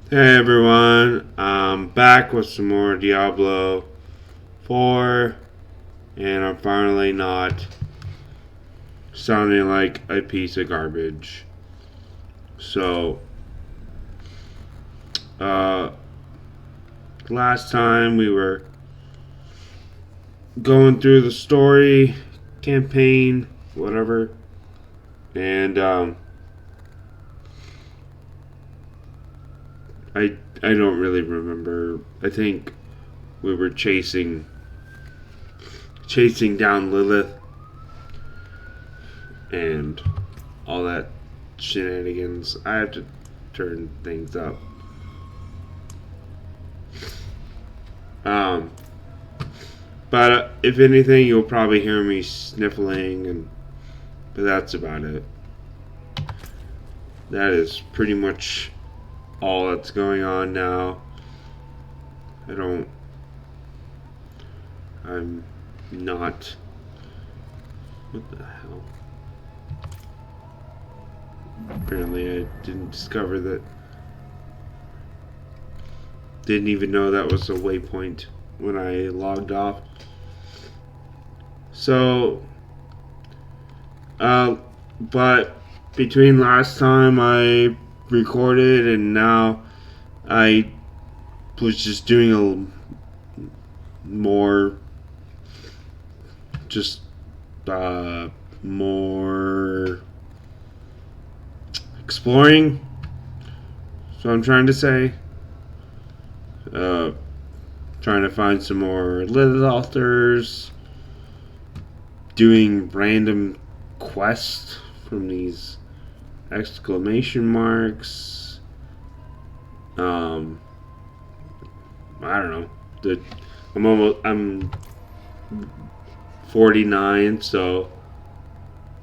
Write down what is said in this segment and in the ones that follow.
Hey everyone, I'm back with some more Diablo 4, and I'm finally not sounding like a piece of garbage. So, uh, last time we were going through the story, campaign, whatever, and I don't really remember. I think we were chasing down Lilith and all that shenanigans. I have to turn things up. Um, but if anything, you'll probably hear me sniffling, but that's about it. That is pretty much all that's going on now. I'm not. What the hell? Apparently, I didn't discover that. Didn't even know that was a waypoint when I logged off. So, but between last time I recorded and now, I was just doing a more, just more exploring. So I'm trying to say, uh, trying to find some more Lilith authors, doing random quests from these exclamation marks. I don't know. I'm 49, so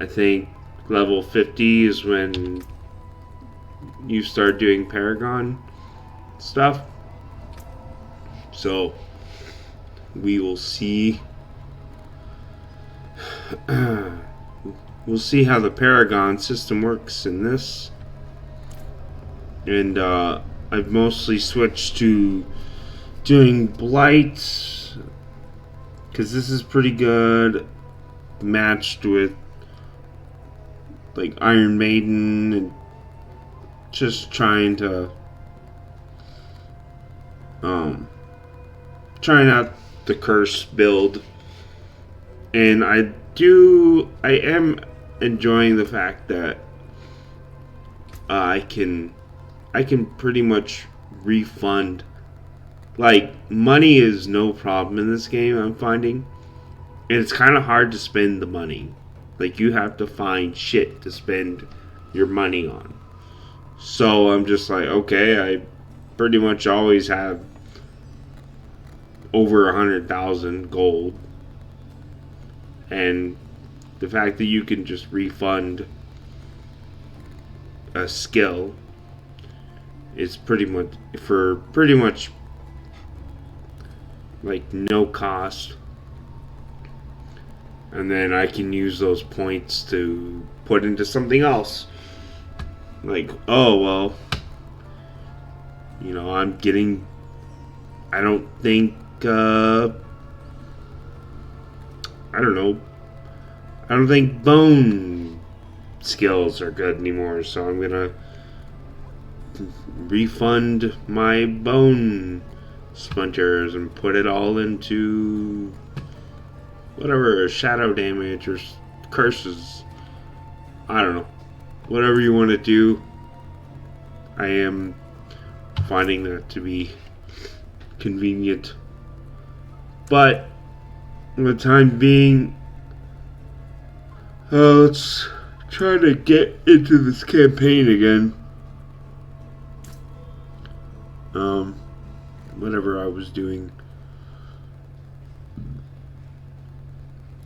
I think level 50 is when you start doing Paragon stuff. So we will see. We'll see how the Paragon system works in this. And I've mostly switched to doing Blight because this is pretty good matched with like Iron Maiden and just trying out the curse build. And I am enjoying the fact that I can pretty much refund. Like, money is no problem in this game, I'm finding. And it's kind of hard to spend the money. Like, you have to find shit to spend your money on. So I'm just like, okay, I pretty much always have over 100,000 gold. And the fact that you can just refund a skill is pretty much like no cost, and then I can use those points to put into something else. Like, oh well, I'm getting. I don't think. I don't know. I don't think bone skills are good anymore, so I'm gonna refund my bone splinters and put it all into whatever, shadow damage or curses. I don't know. Whatever you want to do, I am finding that to be convenient. But for the time being, let's try to get into this campaign again. Whatever I was doing.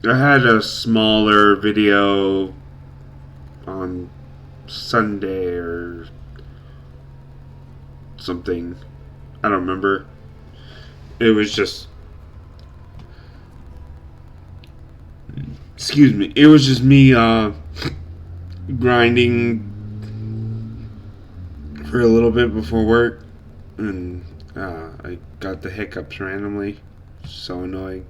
I had a smaller video on Sunday or something. I don't remember. It was just. Excuse me. It was just me grinding for a little bit before work. and I got the hiccups randomly. So annoying.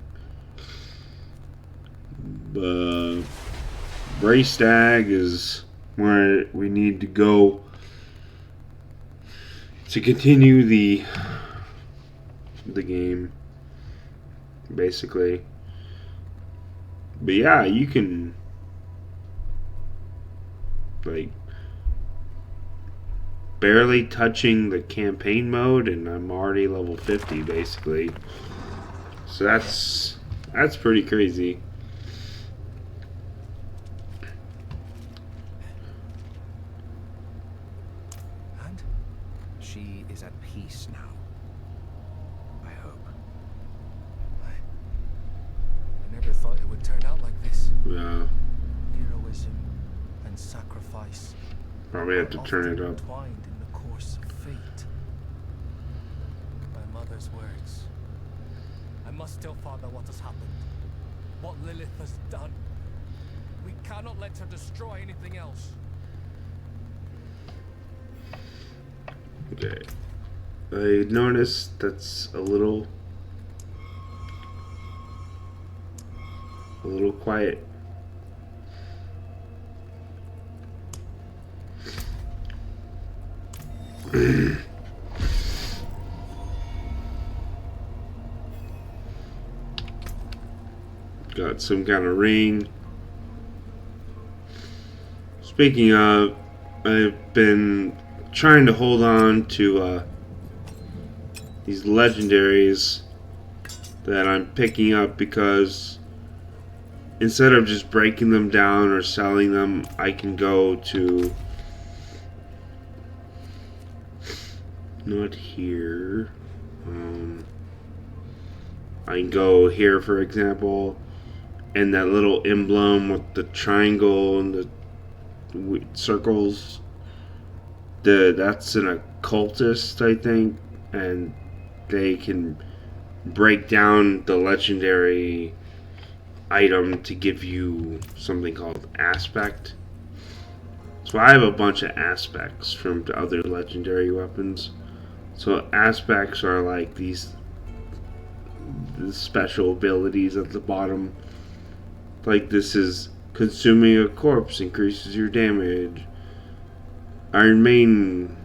Brace Stag is where we need to go to continue the game, basically. But yeah, you can like barely touching the campaign mode, and I'm already level 50 basically. So that's pretty crazy. And she is at peace now. I hope. I never thought it would turn out like this. Yeah. Heroism and sacrifice. Probably have to turn it up. Entwined in the course of fate. My mother's words. I must tell Father what has happened. What Lilith has done. We cannot let her destroy anything else. Okay. I noticed that's a little quiet. Got some kind of ring. Speaking of, I've been trying to hold on to these legendaries that I'm picking up, because instead of just breaking them down or selling them, I can go to not here. I can go here, for example, and that little emblem with the triangle and the circles. That's an occultist, I think, and they can break down the legendary item to give you something called aspect. So I have a bunch of aspects from the other legendary weapons. So aspects are like the special abilities at the bottom. Like this is consuming a corpse increases your damage. Iron Maiden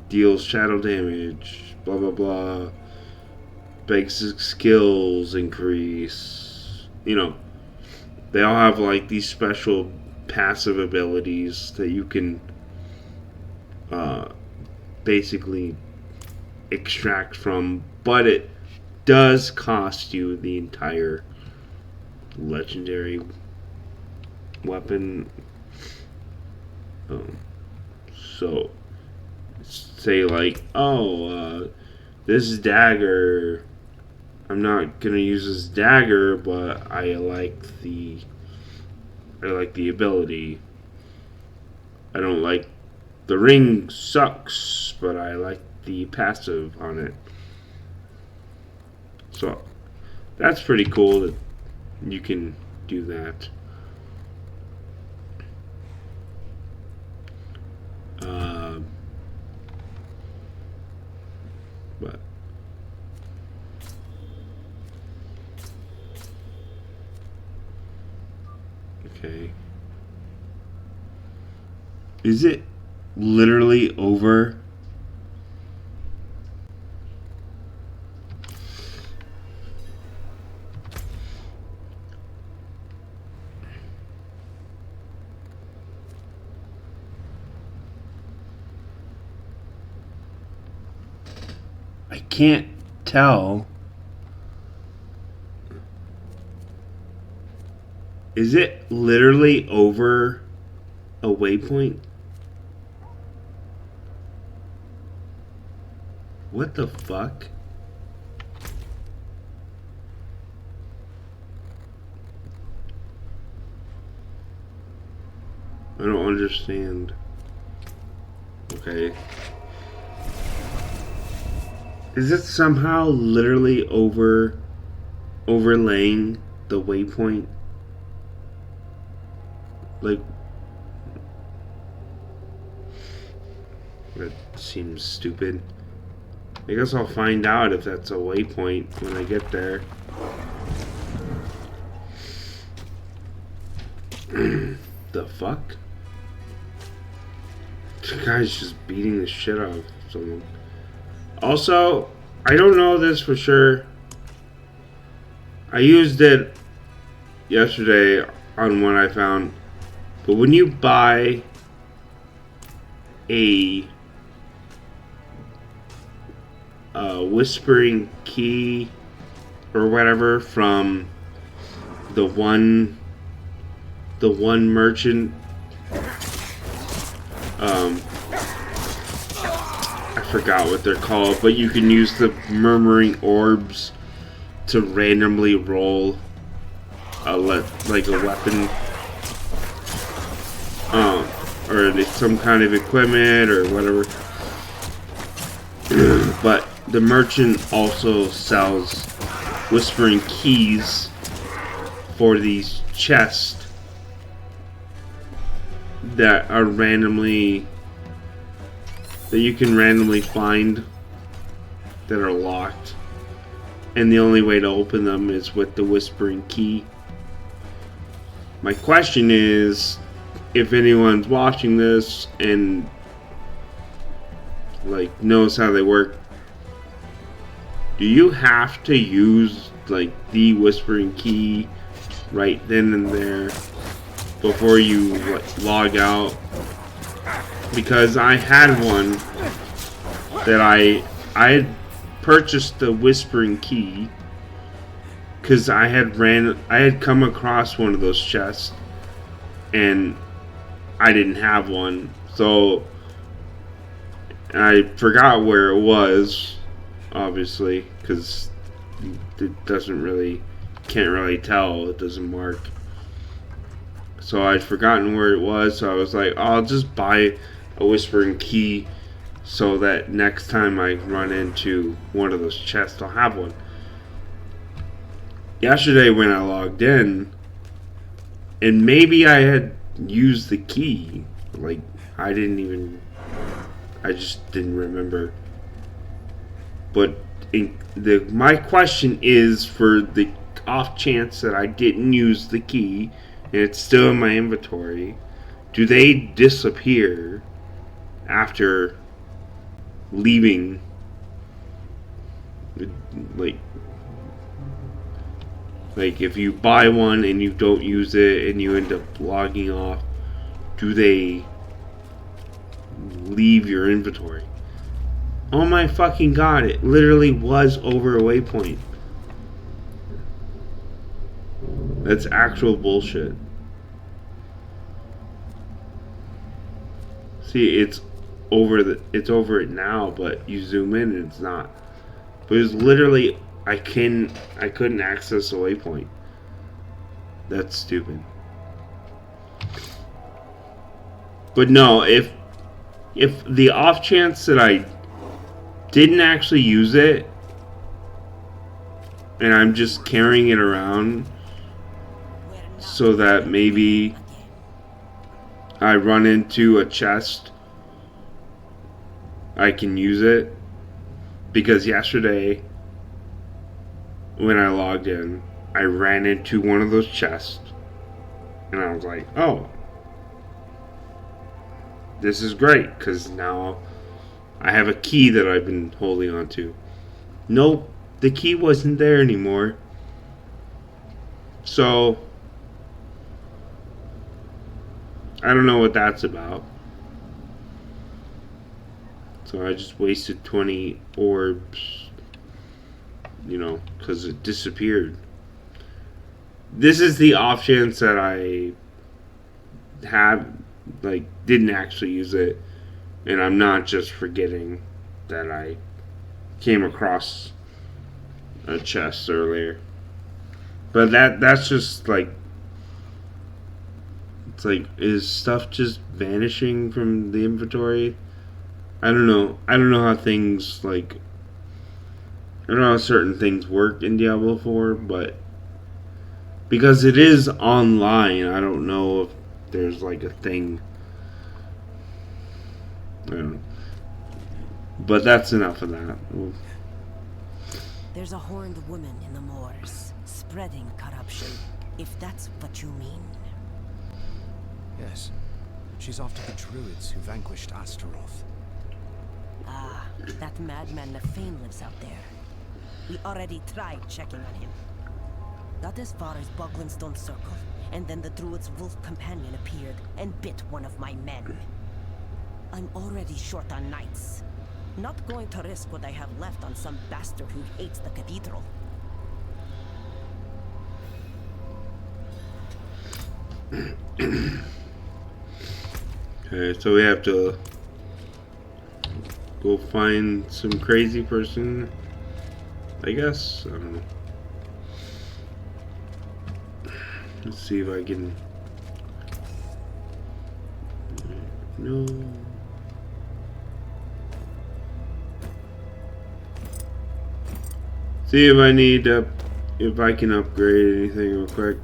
deals shadow damage. Blah blah blah. Basic skills increase. You know, they all have like these special passive abilities that you can basically extract from, but it does cost you the entire legendary weapon. So say like, this dagger, I'm not gonna use this dagger, but I like the ability. I don't like the ring, sucks, but I like the passive on it. So that's pretty cool that you can do that. But okay, is it literally over? I can't tell. Is it literally over a waypoint? What the fuck? I don't understand. Okay. Is it somehow literally overlaying the waypoint? Like, that seems stupid. I guess I'll find out if that's a waypoint when I get there. The fuck? The guy's just beating the shit out of someone. Also, I don't know this for sure. I used it yesterday on one I found. But when you buy a whispering key or whatever from the one merchant, I forgot what they're called, but you can use the murmuring orbs to randomly roll like a weapon, or some kind of equipment or whatever. But the merchant also sells whispering keys for these chests that are randomly, that you can randomly find, that are locked, and the only way to open them is with the whispering key. My question is, if anyone's watching this and like knows how they work, do you have to use like the whispering key right then and there before you log out? Because I had one that I had purchased the whispering key because I had come across one of those chests and I didn't have one, so I forgot where it was, obviously, because it can't really tell, it doesn't mark. So I'd forgotten where it was, so I was like, oh, I'll just buy a whispering key so that next time I run into one of those chests, I'll have one. Yesterday when I logged in, and maybe I had used the key, like, I just didn't remember. But my question is, for the off chance that I didn't use the key and it's still in my inventory, do they disappear after leaving? Like if you buy one and you don't use it and you end up logging off, do they leave your inventory? Oh my fucking god, it literally was over a waypoint. That's actual bullshit. See, it's over it now, but you zoom in and it's not. But it was literally, I couldn't access a waypoint. That's stupid. But no, if the off chance that I didn't actually use it and I'm just carrying it around so that maybe I run into a chest, I can use it. Because yesterday when I logged in, I ran into one of those chests and I was like, oh, this is great, because now I have a key that I've been holding on to. Nope, the key wasn't there anymore. So I don't know what that's about. So I just wasted 20 orbs, because it disappeared. This is the off chance that I didn't actually use it, and I'm not just forgetting that I came across a chest earlier. But that's just like, it's like, is stuff just vanishing from the inventory? I don't know how things, like, I don't know how certain things work in Diablo 4, but because it is online, I don't know if there's like a thing. I don't know. But that's enough of that. There's a horned woman in the moors, spreading corruption, if that's what you mean. Yes. She's after the druids who vanquished Astaroth. Ah, that madman Nefane lives out there. We already tried checking on him. Got as far as Boglinstone Circle, and then the druid's wolf companion appeared and bit one of my men. I'm already short on knights. Not going to risk what I have left on some bastard who hates the cathedral. Okay, so we have to go find some crazy person, I guess. I don't know. Let's see if I can. No. See if I need if I can upgrade anything real quick.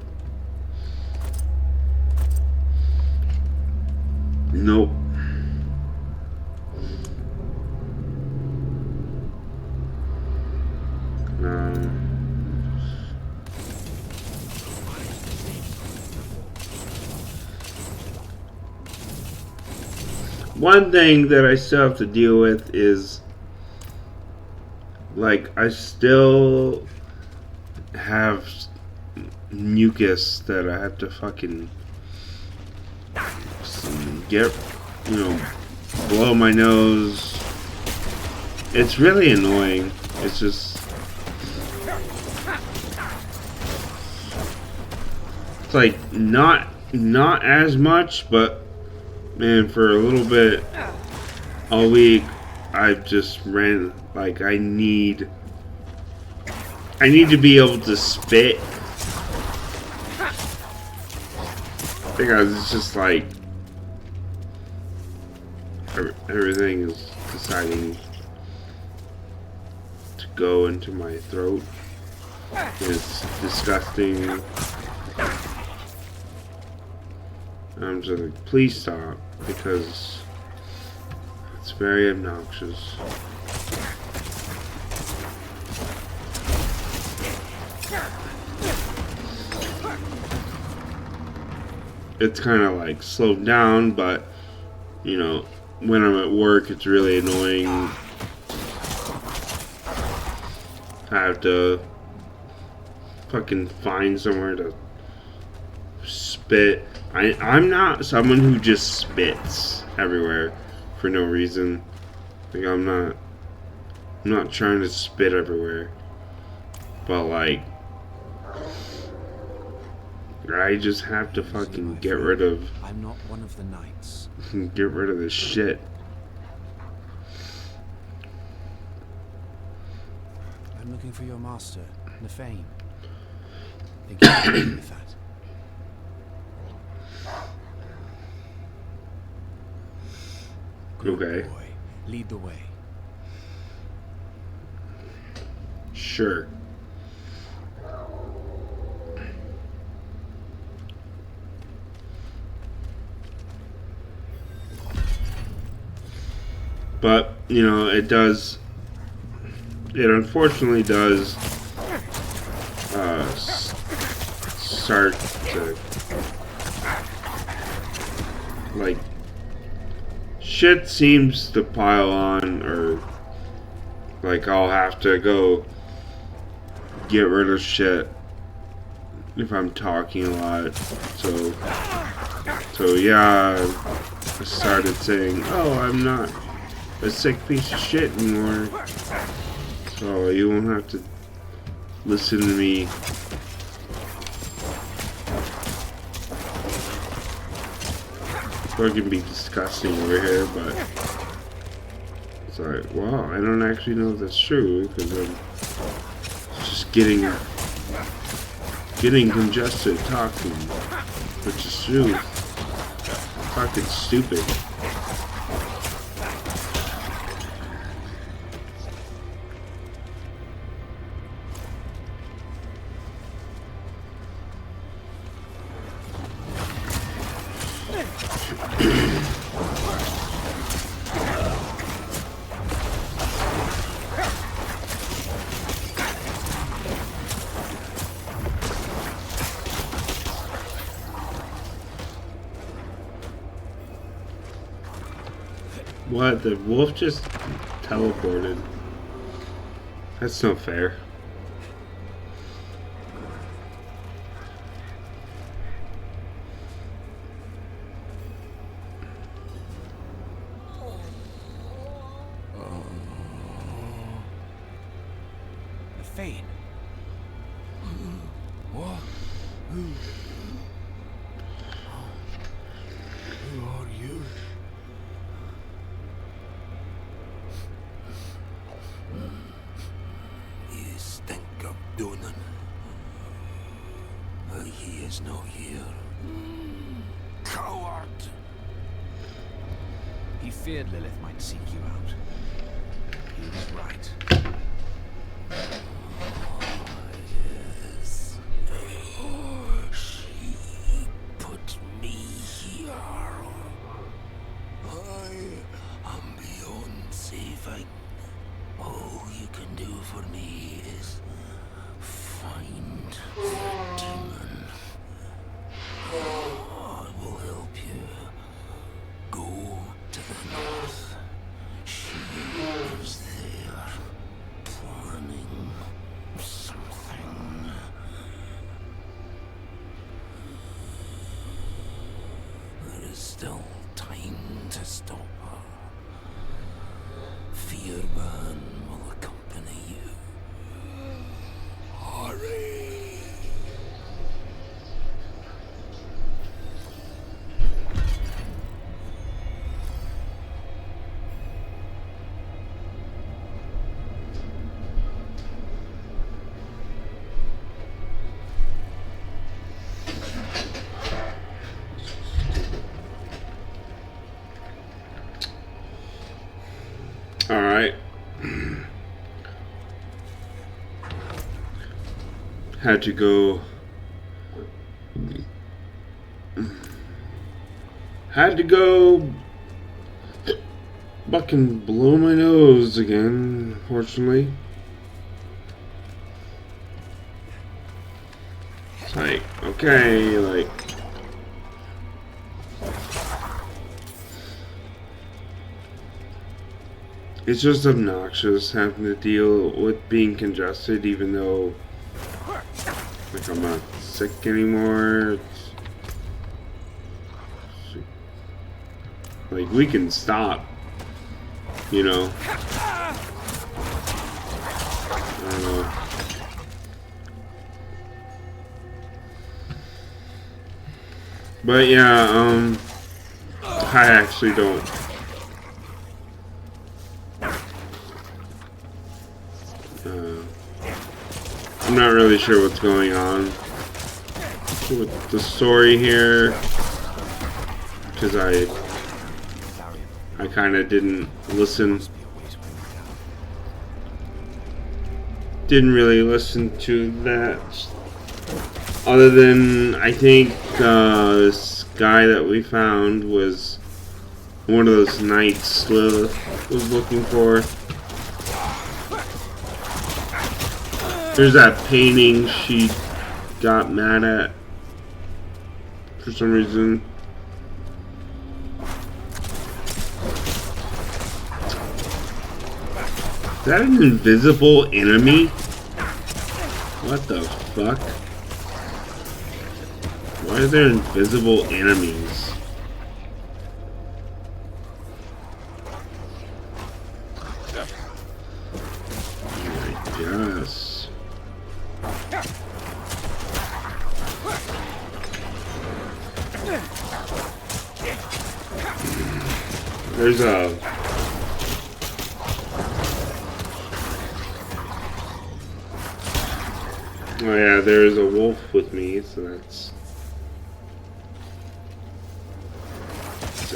Nope. One thing that I still have to deal with is, like, I still have mucus that I have to fucking get, you know, blow my nose. It's really annoying. It's just, it's like not as much, but man, for a little bit all week I've just ran, like, I need to be able to spit. Because it's just like everything is deciding to go into my throat. It's disgusting. I'm just like, please stop, because it's very obnoxious. It's kind of like slowed down, but you know, when I'm at work, it's really annoying. I have to fucking find somewhere to spit. I'm not someone who just spits everywhere for no reason. Like, I'm not trying to spit everywhere. But like, I just have to fucking get rid of. I'm not one of the knights. Get rid of this shit. I'm looking for your master, Nefane. Think you can help me with that? Good Okay. boy. Lead the way. Sure. But, you know, it unfortunately does start to, like, shit seems to pile on, or like I'll have to go get rid of shit if I'm talking a lot. So yeah, I started saying, oh, I'm not a sick piece of shit anymore, so you won't have to listen to me. It can be disgusting over here, but it's like, wow, I don't actually know if that's true, because I'm just getting congested talking, which is true. Fucking stupid. What? The wolf just teleported. That's no fair. The Fane. What? Who are you? You stink of Donan. He is not here. Coward! He feared Lilith might seek you out. He was right. Yes. She put me here. I am beyond saving. All you can do for me is find the demon. I will help you. Go to the north. She is there, planning something. There is still time to stop her. Fearban will accompany you. Hurry! Alright. Had to go. Had to go fucking blow my nose again, unfortunately. It's like, okay, like. It's just obnoxious having to deal with being congested, even though, like, I'm not sick anymore. Like, we can stop, you know. I don't know. But yeah, I actually don't. I'm not really sure what's going on with the story here, because I kind of didn't listen. Didn't really listen to that. Other than, I think this guy that we found was one of those knights Lilith was looking for. There's that painting she got mad at for some reason. Is that an invisible enemy? What the fuck? Why are there invisible enemies? I guess. There's a... Oh yeah, there's a wolf with me, so that's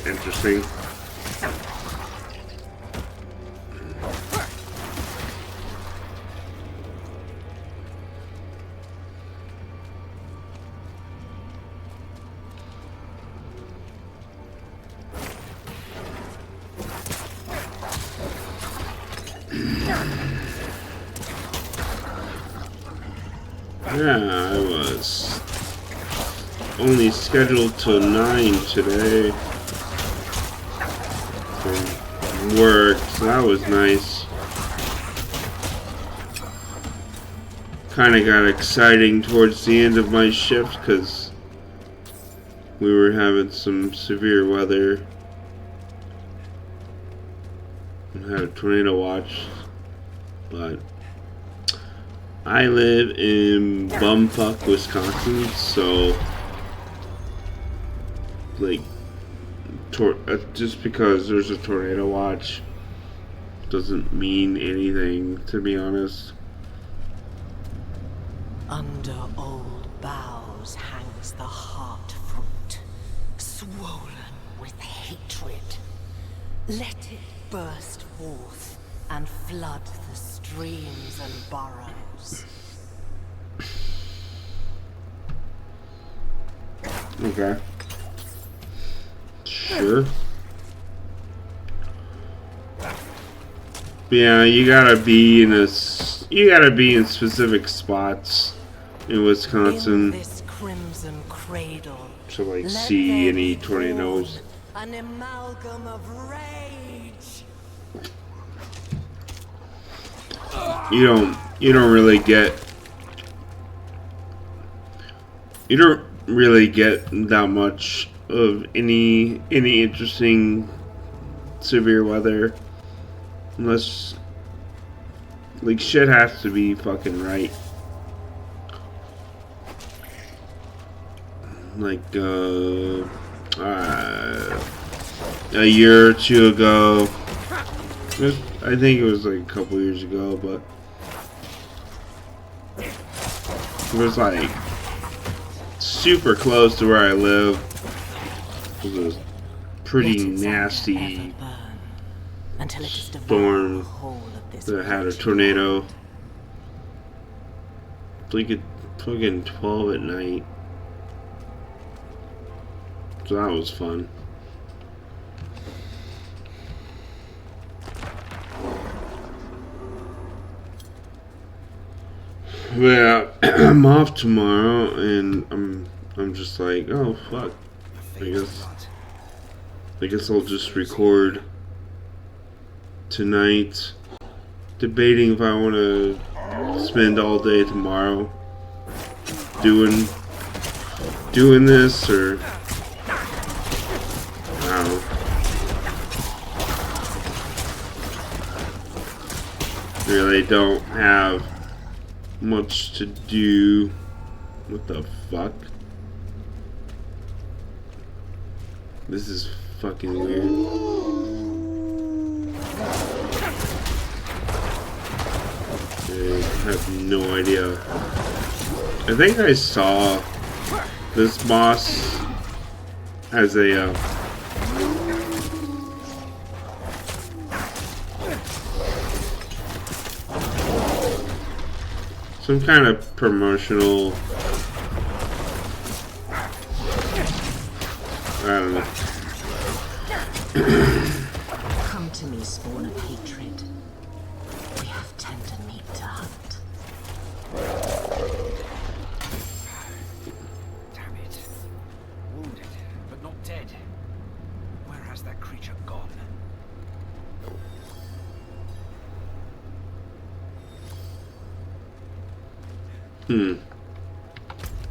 interesting. Yeah, I was only scheduled till 9 today. worked, so that was nice. Kind of got exciting towards the end of my shift because we were having some severe weather. And had a tornado watch, but I live in bumfuck Wisconsin, so like just because there's a tornado watch doesn't mean anything, to be honest. Under old boughs hangs the heart fruit, swollen with hatred. Let it burst forth and flood the streams and burrows. Okay. Sure. But yeah, you gotta be in specific spots in Wisconsin In this crimson cradle, to like let see there any be tornadoes. born an amalgam of rage. You don't really get that much of any interesting severe weather unless like shit has to be fucking right. Like a year or two ago, I think it was like a couple years ago, but it was like super close to where I live. It was a pretty Let its anger nasty ever burn until it has devoured storm the whole of this that had a wretched tornado. world. Like at fucking 12 at night. So that was fun. Yeah, I'm off tomorrow, and I'm just like, oh fuck. I guess I'll just record tonight, debating if I want to spend all day tomorrow doing this, or I don't know. Really don't have much to do. What the fuck? This is fucking weird. I have no idea. I think I saw this boss as a some kind of promotional, I don't know. Come to me, spawn of hatred. We have tender meat to hunt. Damn it. Wounded, but not dead. Where has that creature gone?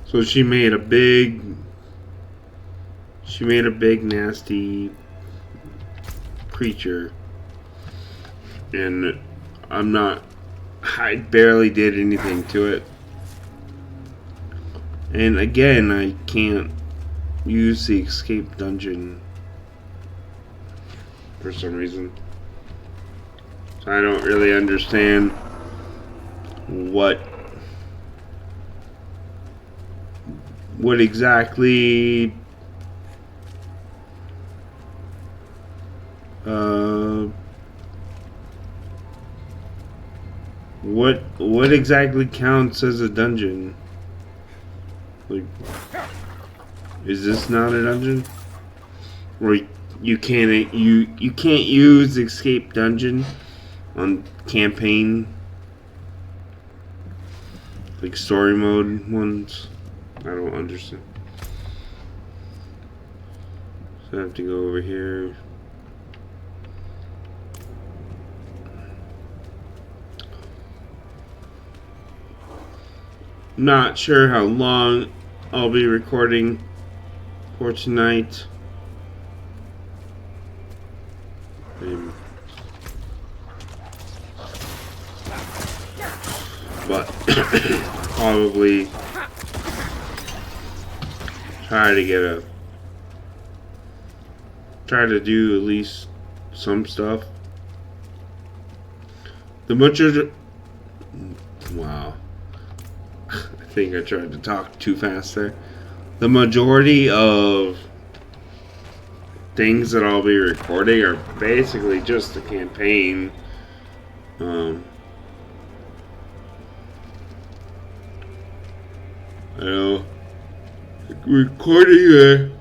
So she made a big nasty creature, and I barely did anything to it. And again, I can't use the escape dungeon for some reason. So I don't really understand what exactly what exactly counts as a dungeon? Like, is this not a dungeon? Or you can't use escape dungeon on campaign, like story mode ones? I don't understand. So I have to go over here. Not sure how long I'll be recording for tonight. But probably try to do at least some stuff. The butcher. Wow. I think I tried to talk too fast there. The majority of things that I'll be recording are basically just a campaign. I know recording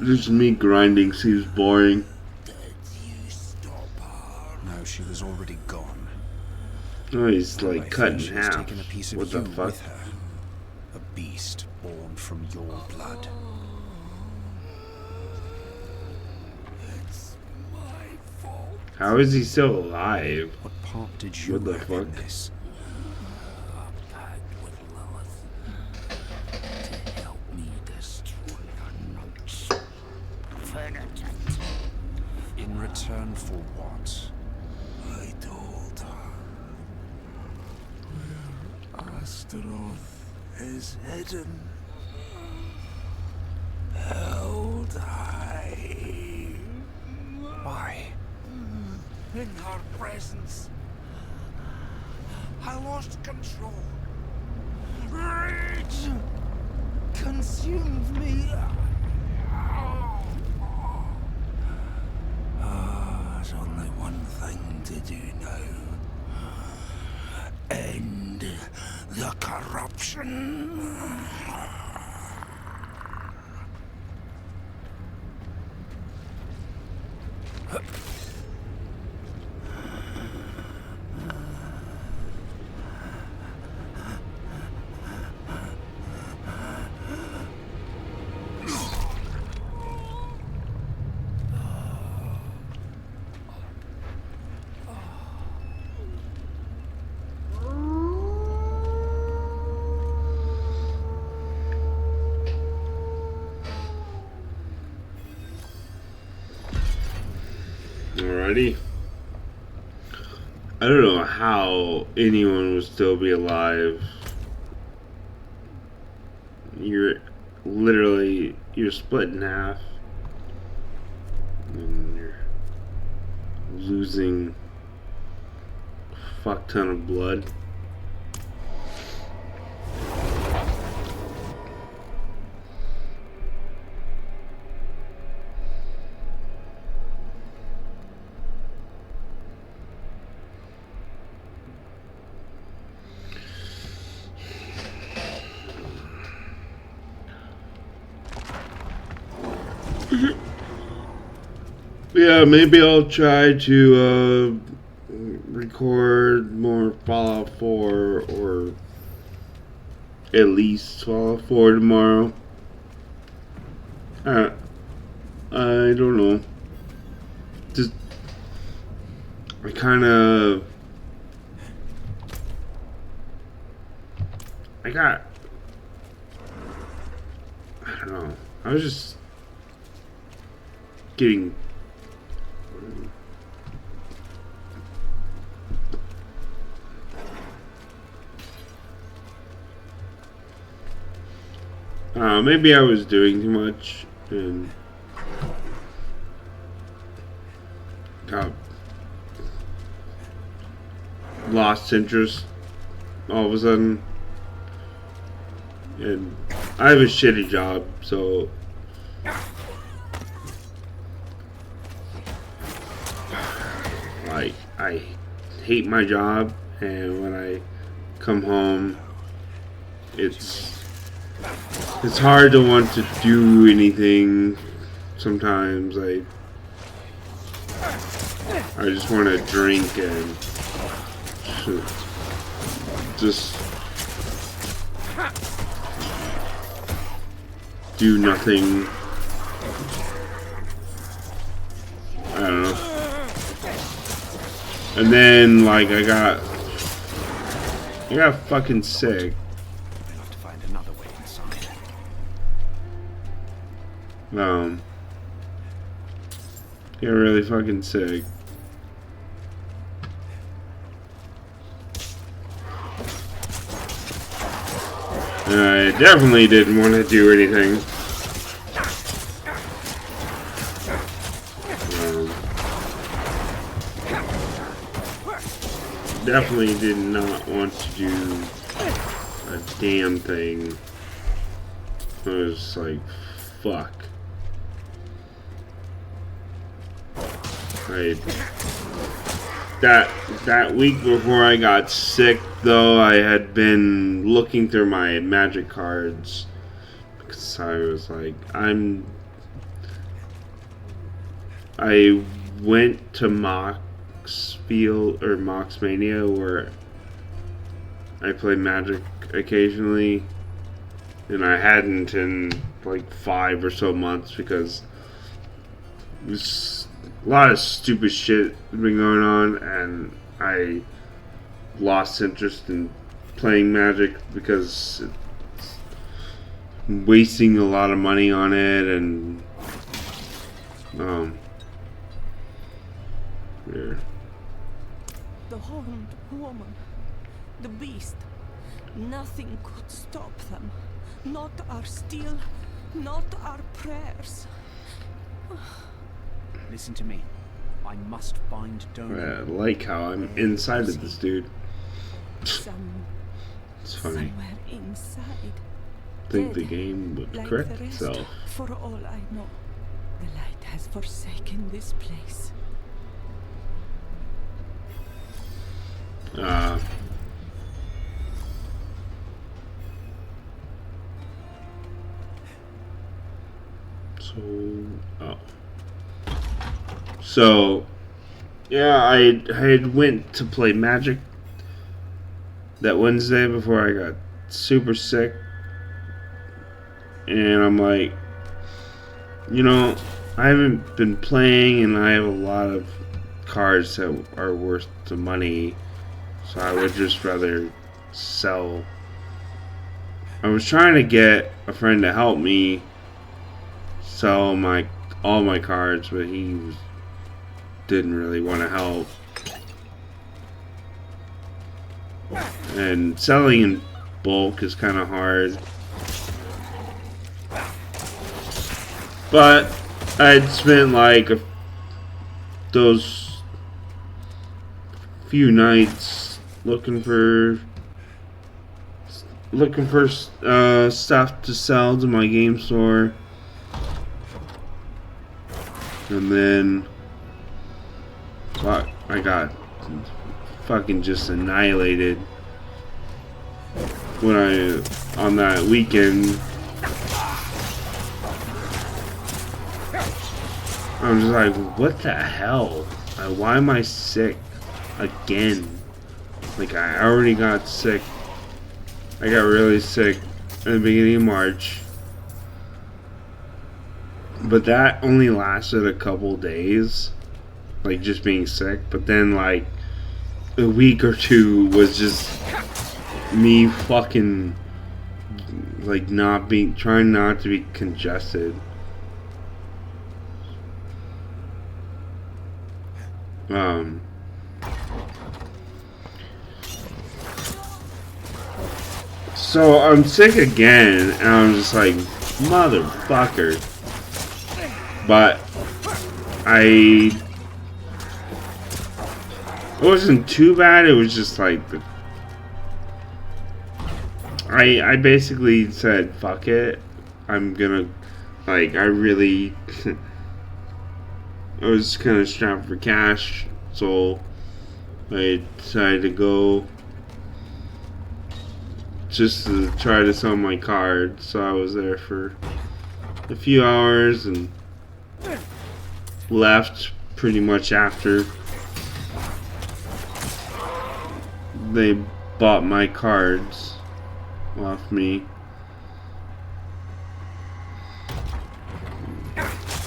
just me grinding seems boring. No, she was already gone. Oh, he's I like cut in think she has half. taken a piece of What the you fuck? with her. A beast born from your blood. It's my fault. How is he still alive? What part did you What the have in fuck? this? A pact with Lilith to help me destroy her notes. In return for what? I told her where Astaroth is hidden. Held high. Why? In her presence, I lost control. Rage consumed me. There's only one thing to do now. End the corruption. Alrighty. I don't know how anyone would still be alive. You're split in half. And you're losing a fuck ton of blood. Yeah, maybe I'll try to record more Fallout 4 or at least Fallout 4 tomorrow. I don't know. Just I got I don't know. I was just getting maybe I was doing too much and got lost interest all of a sudden. And I have a shitty job, so like I hate my job, and when I come home it's hard to want to do anything. Sometimes I just want to drink and just do nothing. I don't know. And then like I got I got fucking sick. We'll have to find another way inside. Got really fucking sick. I definitely didn't want to do anything. Definitely did not want to do a damn thing. I was like, fuck. That week before I got sick, though, I had been looking through my magic cards because I was like, I went to Moxfield or Moxmania where I play Magic occasionally, and I hadn't in like 5 or so months because there's a lot of stupid shit has been going on, and I lost interest in playing Magic because it's wasting a lot of money on it, and yeah. The horned woman, the beast. Nothing could stop them. Not our steel, not our prayers. Listen to me. I must find Donan. I like how I'm inside of this dude. It's funny. Somewhere inside. I think the game would Like correct the rest, itself. for all I know, the light has forsaken this place. So, yeah, I had went to play Magic that Wednesday before I got super sick, and I'm like, you know, I haven't been playing, and I have a lot of cards that are worth the money, so I would just rather sell. I was trying to get a friend to help me sell all my cards, but he didn't really want to help. And selling in bulk is kind of hard. But I'd spent like those few nights looking for stuff to sell to my game store, and then fuck, I got fucking just annihilated on that weekend. I'm just like, what the hell? Why am I sick again? Like, I already got sick. I got really sick at the beginning of March. But that only lasted a couple days. Like, just being sick. But then, like, a week or two was just me fucking, like, trying not to be congested. So I'm sick again, and I'm just like, motherfucker. But it wasn't too bad. It was just like I basically said, fuck it. I'm gonna, like, I was kind of strapped for cash, so I decided to go just to try to sell my card. So I was there for a few hours and left pretty much after they bought my cards off me.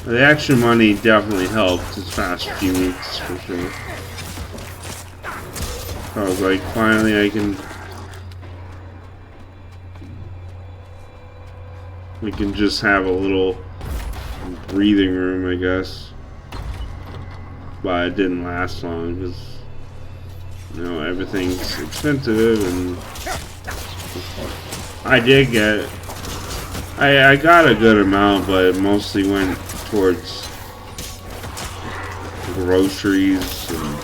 The extra money definitely helped this past few weeks for sure. I was like, finally I can We can just have a little breathing room, I guess. But it didn't last long because, you know, everything's expensive, and I did get, I got a good amount, but it mostly went towards groceries and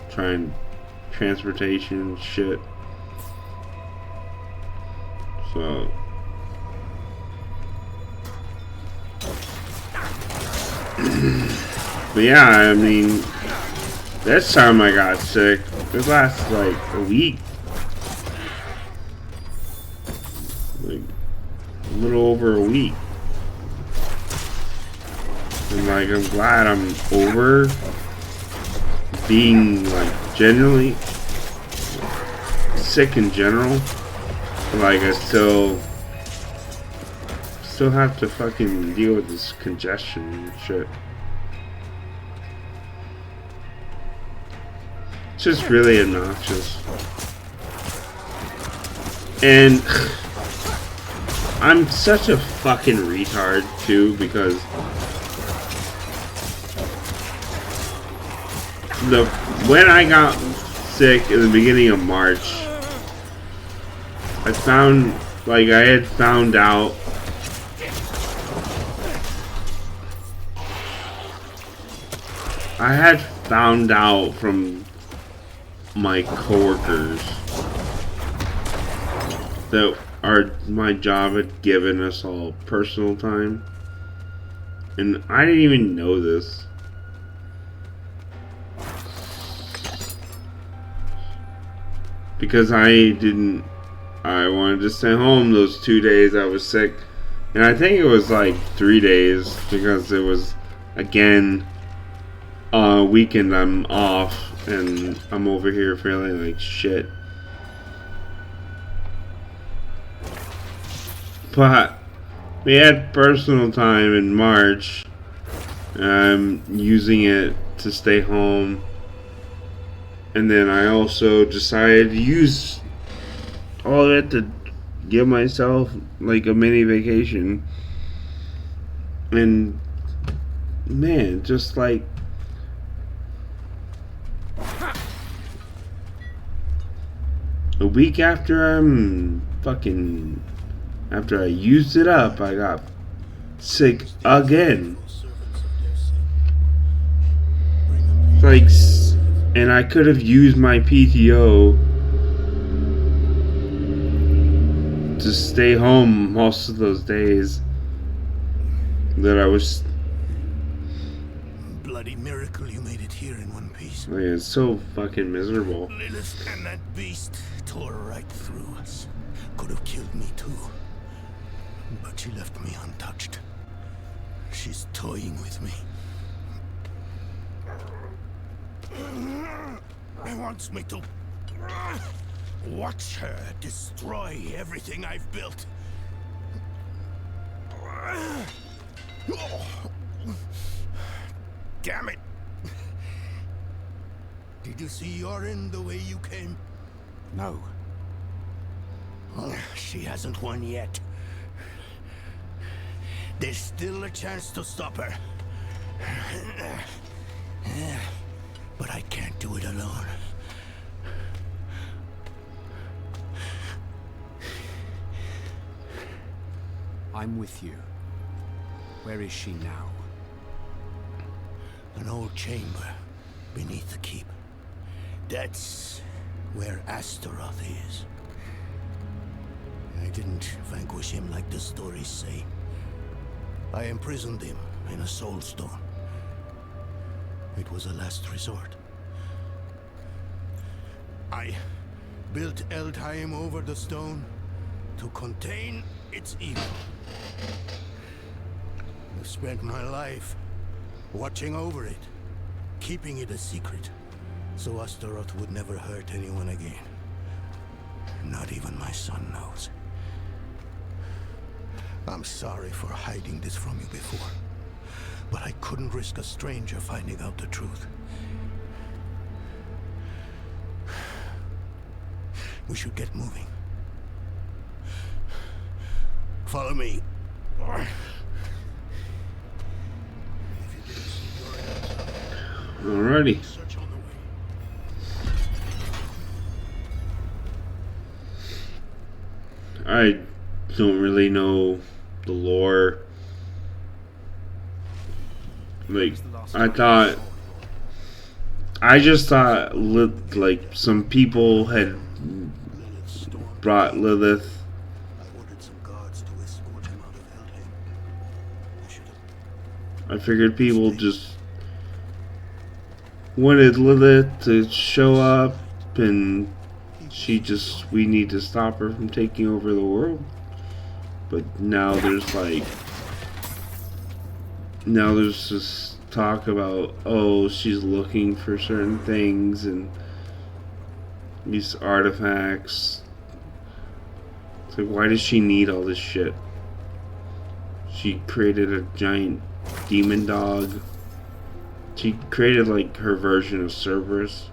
trying transportation shit. So but yeah, I mean, this time I got sick, it lasted like a week. Like a little over a week. And like, I'm glad I'm over being like generally sick in general. But like, I still have to fucking deal with this congestion and shit. It's just really obnoxious. And I'm such a fucking retard too, because when I got sick in the beginning of March, I found, like, I had found out from my coworkers that my job had given us all personal time, and I didn't even know this. Because I wanted to stay home those 2 days I was sick. And I think it was like 3 days, because it was, again, a weekend I'm off and I'm over here feeling like shit. But we had personal time in March. I'm using it to stay home. And then I also decided to use all of it to give myself like a mini vacation. And man, just like a week after after I used it up, I got sick again. Like, and I could have used my PTO to stay home most of those days that I was. Bloody miracle you made it here in one piece. Like, it's so fucking miserable. Lilith and that beast tore right through us. Could have killed me too. But she left me untouched. She's toying with me. Wants me to watch her destroy everything I've built. Damn it! Did you see Yorin the way you came? No. She hasn't won yet. There's still a chance to stop her. But I can't do it alone. I'm with you. Where is she now? An old chamber beneath the keep. That's where Astaroth is. I didn't vanquish him like the stories say. I imprisoned him in a soul stone. It was a last resort. I built Eldheim over the stone to contain its evil. I've spent my life watching over it, keeping it a secret, so Astaroth would never hurt anyone again. Not even my son knows. I'm sorry for hiding this from you before, but I couldn't risk a stranger finding out the truth. We should get moving. Follow me. Alrighty. Search on the way. I don't really know the lore. Like, I just thought like some people had brought Lilith. I ordered some guards to escort him out of Eldheim. I should have. I figured people just wanted Lilith to show up and we need to stop her from taking over the world. But now there's this talk about, oh, she's looking for certain things and these artifacts. It's like, why does she need all this shit? She created a giant demon dog. She created like her version of Cerberus.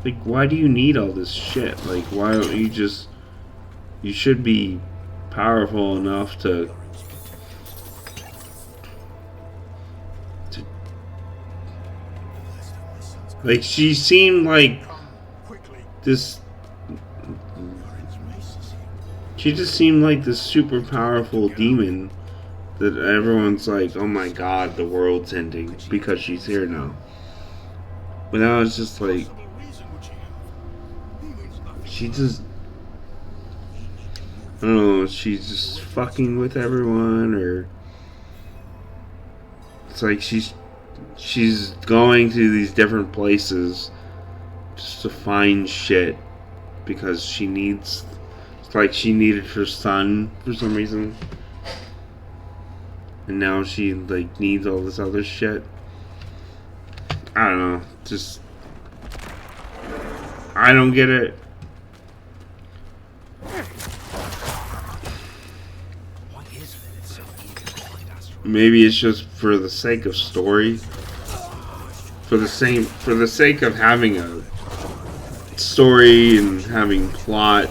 Like, why do you need all this shit? Like, why don't you just... You should be powerful enough to like, she seemed like this... She just seemed like this super powerful demon that everyone's like, oh my god, the world's ending because she's here now. But now it's just like... She just... I don't know, she's just fucking with everyone, or... It's like she's going to these different places just to find shit because she needs... It's like she needed her son for some reason. And now she, like, needs all this other shit. I don't know, just... I don't get it. Maybe it's just for the sake of story, for the sake of having a story and having a plot,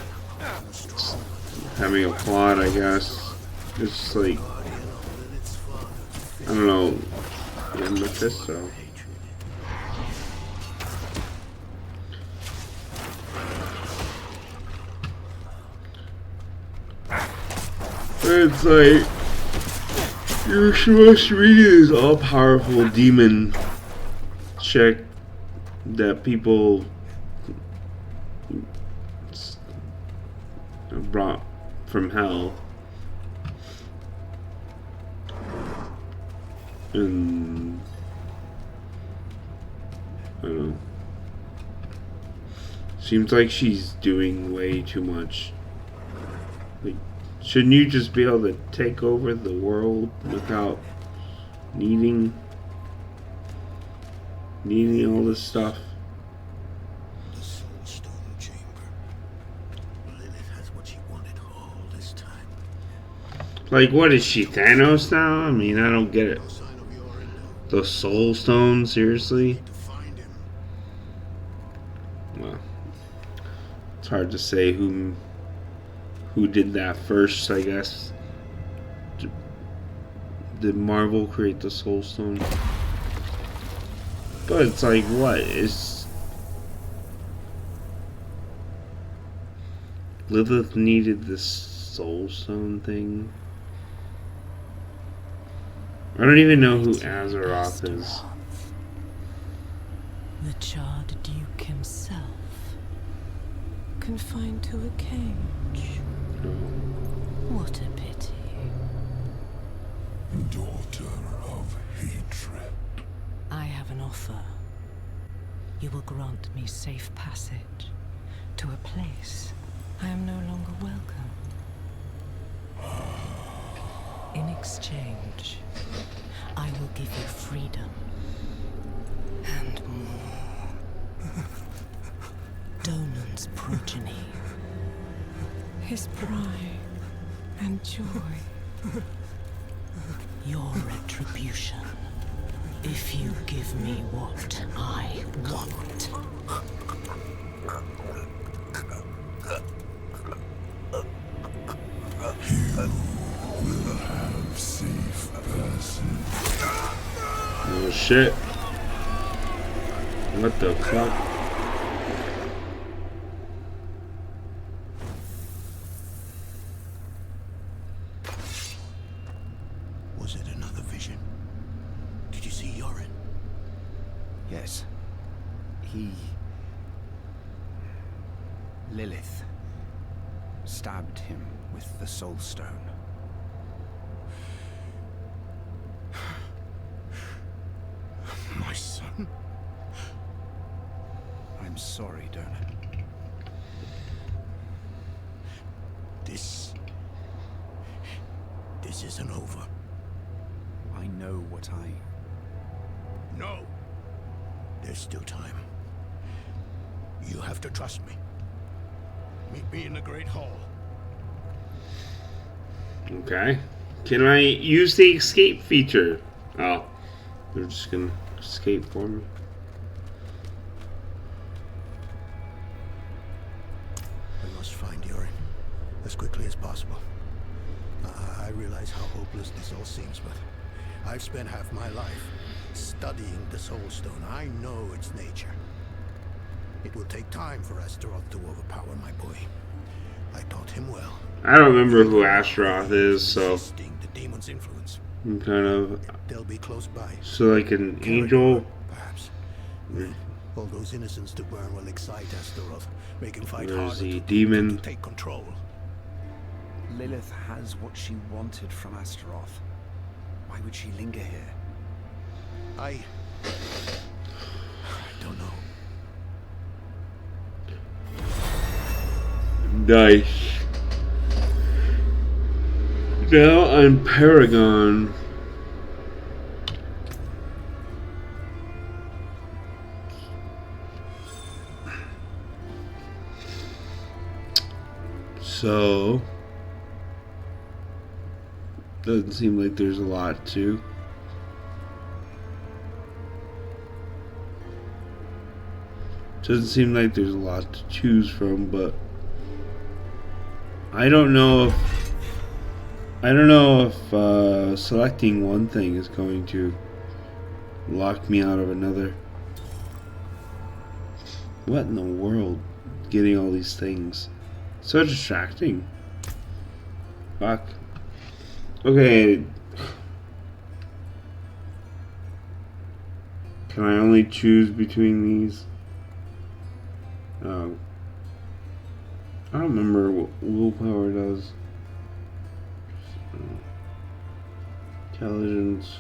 I guess. It's just like, I don't know, yeah, Mephisto. It's like, you're supposed to be this all-powerful demon chick that people brought from hell. And I don't know. Seems like she's doing way too much. Like, shouldn't you just be able to take over the world without needing all this stuff? The Soul Stone Chamber. Lilith has what she wanted all this time. Like, what is she, Thanos now? I mean, I don't get it. No sign of Yorin, no. The Soul Stone, seriously? To find him. Well, it's hard to say who did that first, I guess. Did Marvel create the Soul Stone? But it's like, what is... Lilith needed this Soul Stone thing? I don't even know who Azeroth is. The charred Duke himself, confined to a cage. What a pity. Daughter of hatred. I have an offer. You will grant me safe passage to a place I am no longer welcome. In exchange, I will give you freedom and more. Donan's progeny, his pride and joy, your retribution. If you give me what I want. Safe passage. Oh shit. What the fuck? Was it another vision? Did you see Yorin? Yes. Lilith stabbed him with the Soul Stone. My son? I'm sorry, Donut. This isn't over. I know what No! There's still time. You have to trust me. Meet me in the Great Hall. Okay. Can I use the escape feature? Oh. They're just gonna escape for me. I must find Yorin as quickly as possible. I realize how hopeless this all seems, but I've spent half my life studying the Soul Stone. I know its nature. It will take time for Astaroth to overpower my boy. I taught him well. I don't remember who Astaroth is, so Resisting the demon's influence. I'm kind of They'll be close by. so like an angel. Perhaps. All those innocents to burn will excite Astaroth, make him fight There's harder the to demon. take control. Lilith has what she wanted from Astaroth. Why would she linger here? I don't know. Nice. Now I'm Paragon. So doesn't seem like there's a lot to. Doesn't seem like there's a lot to choose from, but I don't know if selecting one thing is going to lock me out of another. What in the world? Getting all these things. So distracting. Fuck. Okay. Can I only choose between these? Oh. I don't remember what willpower does. Intelligence.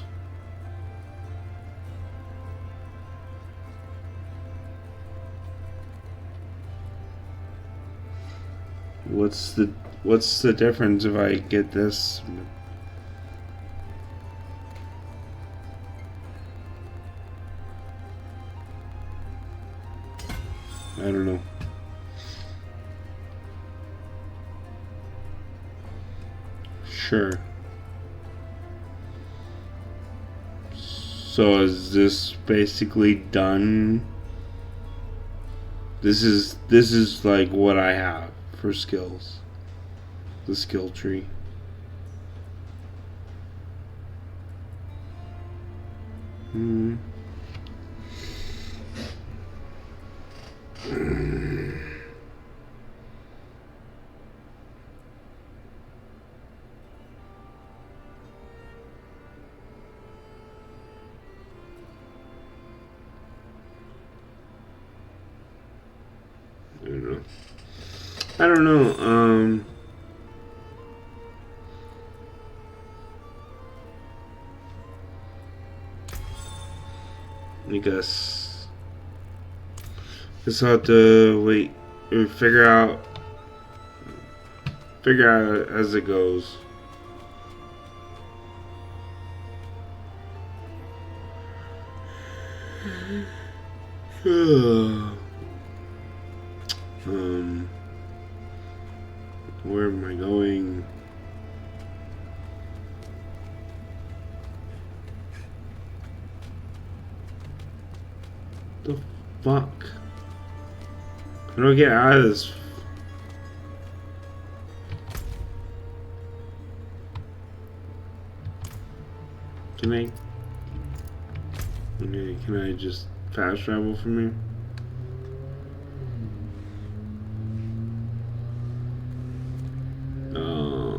What's the difference if I get this? I don't know. Sure. So is this basically done? This is like what I have for skills. The skill tree. I don't know. I guess I'll have to wait or figure out as it goes. Where am I going? The fuck? How do I get out of this? Can I just fast travel from here? No.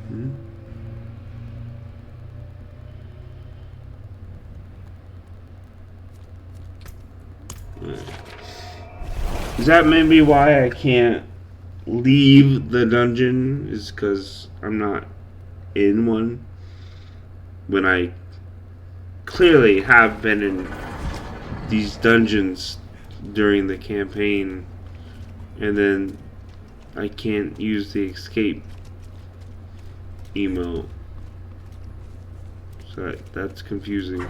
Hmm? Right. Is that maybe why I can't leave the dungeon? Is because I'm not in one? When I clearly have been in these dungeons during the campaign, and then I can't use the escape emote. So that's confusing.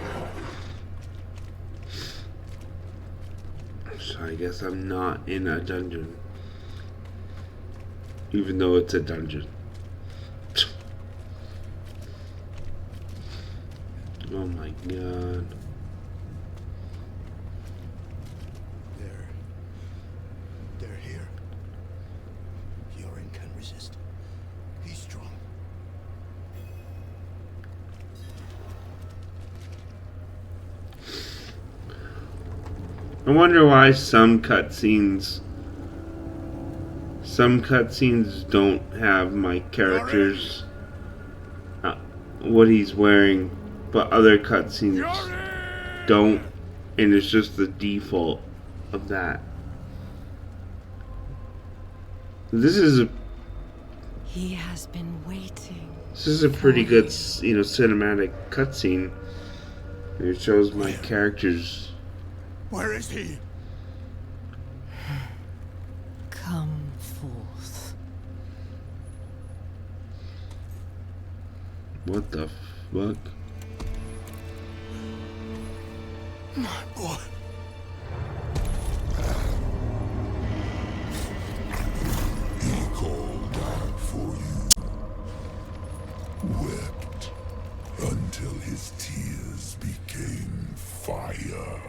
So I guess I'm not in a dungeon, even though it's a dungeon. Oh my god. They're here. Yorin can resist. He's strong. I wonder why some cutscenes don't have my character's what he's wearing, but other cutscenes don't, and it's just the default of that. This is a He has been waiting. This is a pretty good, cinematic cutscene. It shows my characters. Where is he? Come forth. What the fuck? My boy. He called out for you. Wept until his tears became fire.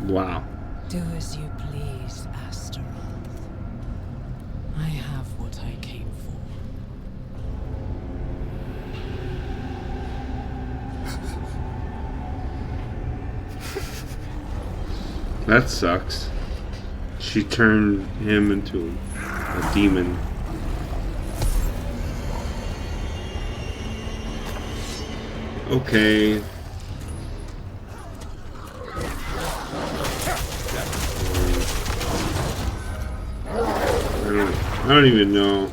Wow. Do as you please, Astaroth. I have what I came for. That sucks. She turned him into a demon. Okay. I don't even know.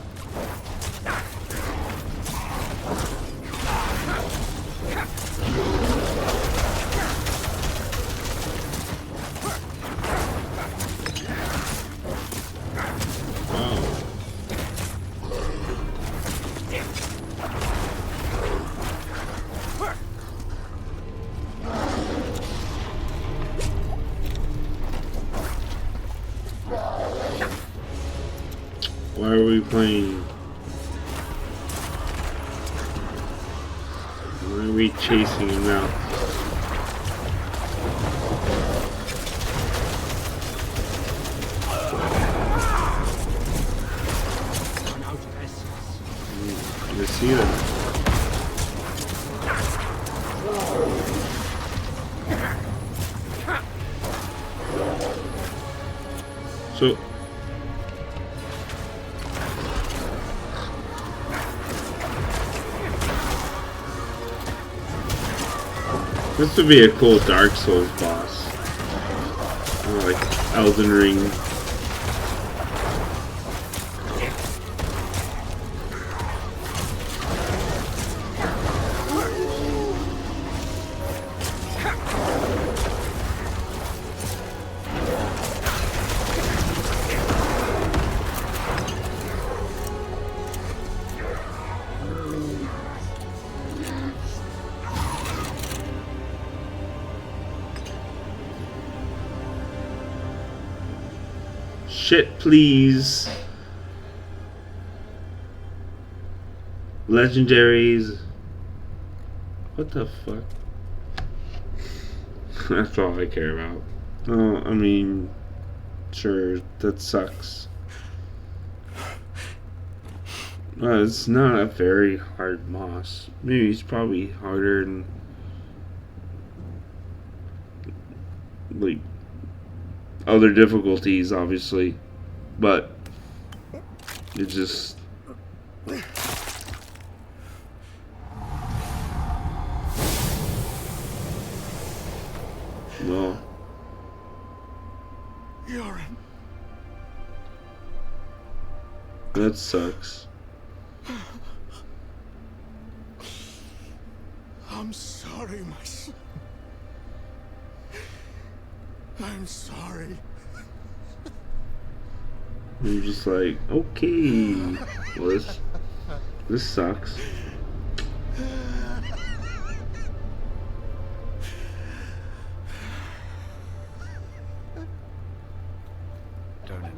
Why are we playing? Why are we chasing him now? I see that. So this would be a cool Dark Souls boss. Like Elden Ring. Shit, please. Legendaries. What the fuck? That's all I care about. Oh, I mean, sure, that sucks. It's not a very hard boss. Maybe it's probably harder than like other difficulties, obviously, but it's just well. Yoren. That sucks. I'm sorry, my son. I'm sorry. I'm just like, okay, well, this sucks. Donan,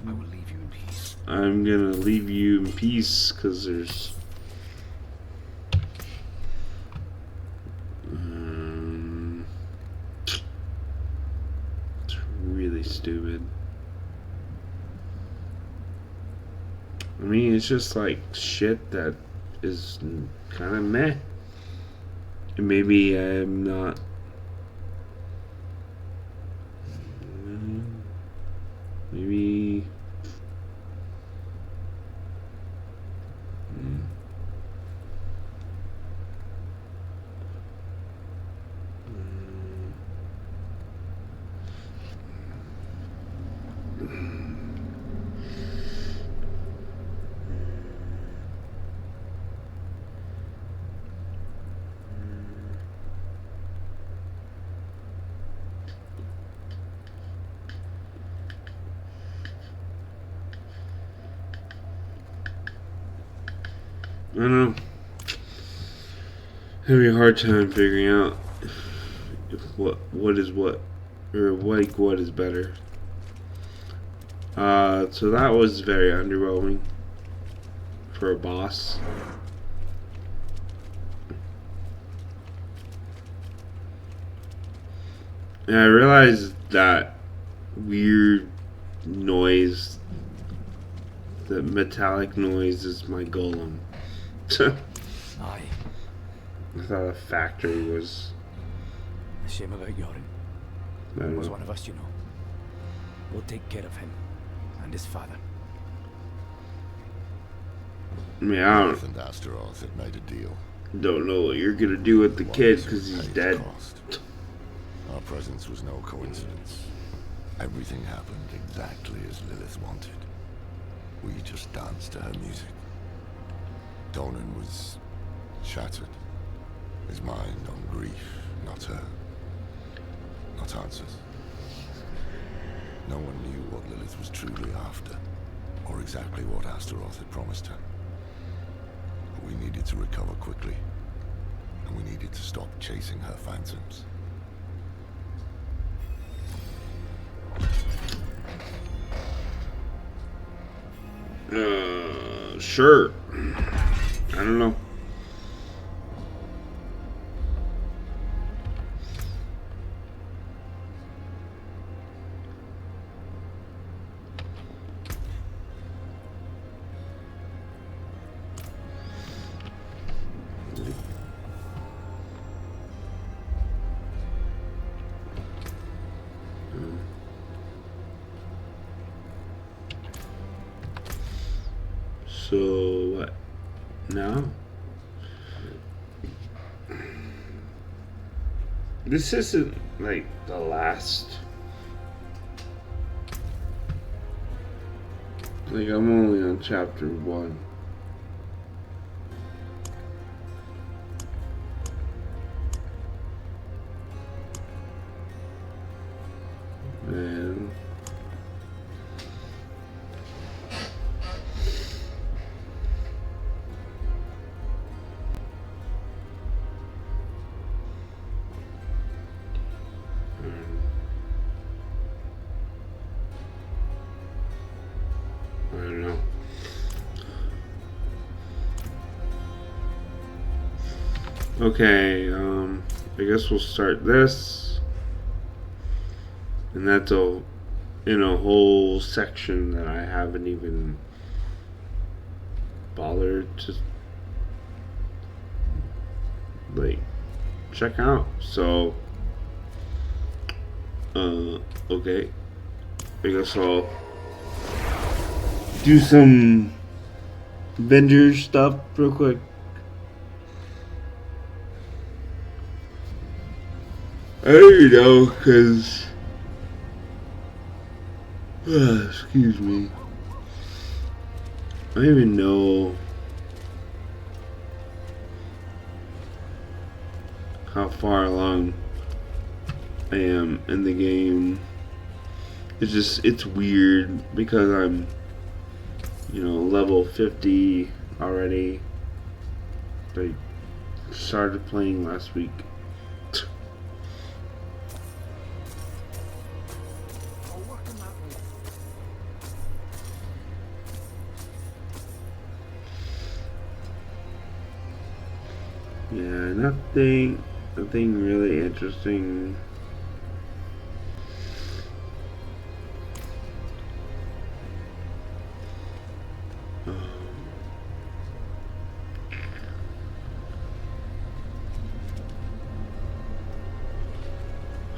I will leave you in peace. I'm gonna leave you in peace because there's it's really stupid. I mean, it's just like shit that is kind of meh. And maybe I'm not. Maybe. I don't know. Having a hard time figuring out if what is what, or what is better. So that was very underwhelming for a boss. And I realized that weird noise, the metallic noise, is my golem. Aye. I thought a factory was. A shame about Yoren. I don't He was know. one of us, you know. We'll take care of him and his father. I mean, I Lilith and Astaroth had made a deal. don't know what you're gonna do with the One kid of us because would he's pay its dead. cost. Our presence was no coincidence. Everything happened exactly as Lilith wanted. We just danced to her music. Donan was shattered. His mind on grief, not her. Not answers. No one knew what Lilith was truly after, or exactly what Astaroth had promised her. But we needed to recover quickly, and we needed to stop chasing her phantoms. Sure. I don't know. So what now? This isn't like the last. Like I'm only on chapter 1. Man. Okay, I guess we'll start this. And that's in a whole section that I haven't even bothered to like check out. So okay. I guess I'll do some Avengers stuff real quick. You know, because excuse me, I don't even know how far along I am in the game. It's weird because I'm, level 50 already. I started playing last week. Yeah, nothing really interesting.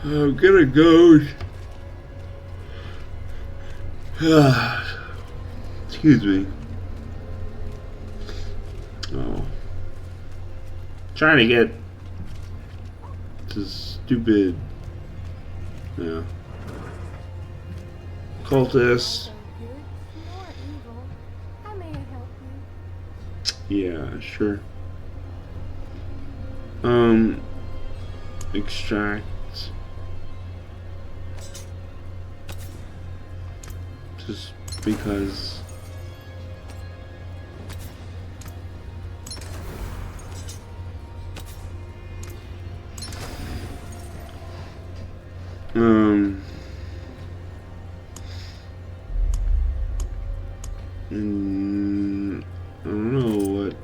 I'm gonna go. Excuse me. Oh. Trying to get this stupid, cultist. Yeah, sure. Extract. Just because. I don't know what.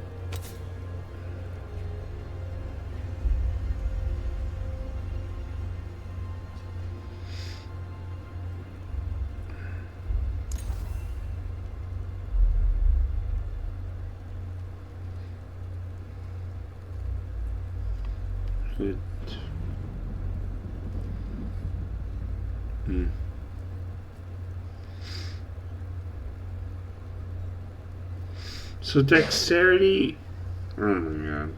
So dexterity. Oh my god.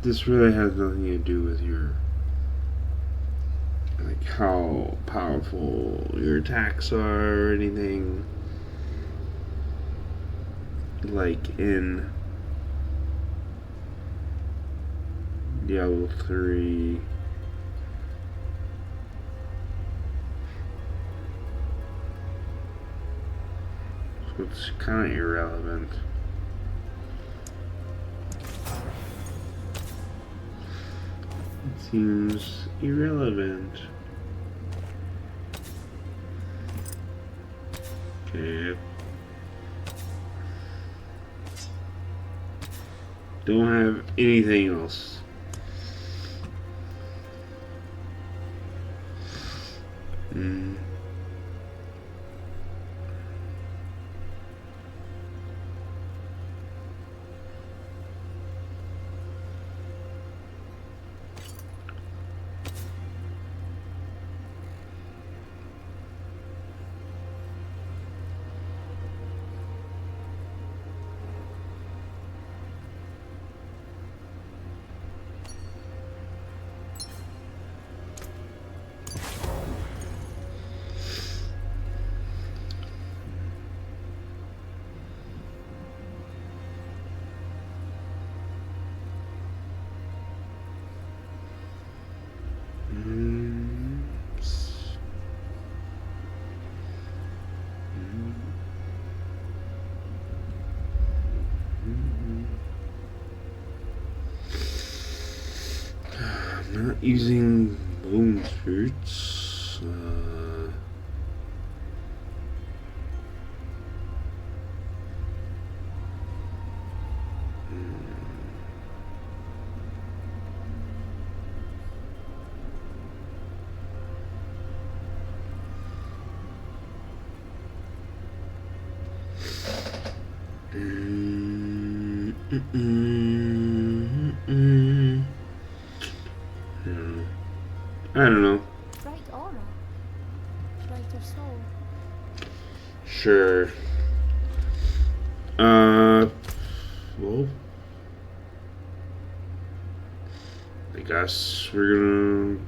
This really has nothing to do with your, like, how powerful your attacks are or anything. Like in Diablo 3. So it's kind of irrelevant. It seems irrelevant. Okay. Don't have anything else. Not using bone spirits. I don't know. Bright aura. Brighter soul. Sure. Well, I guess we're gonna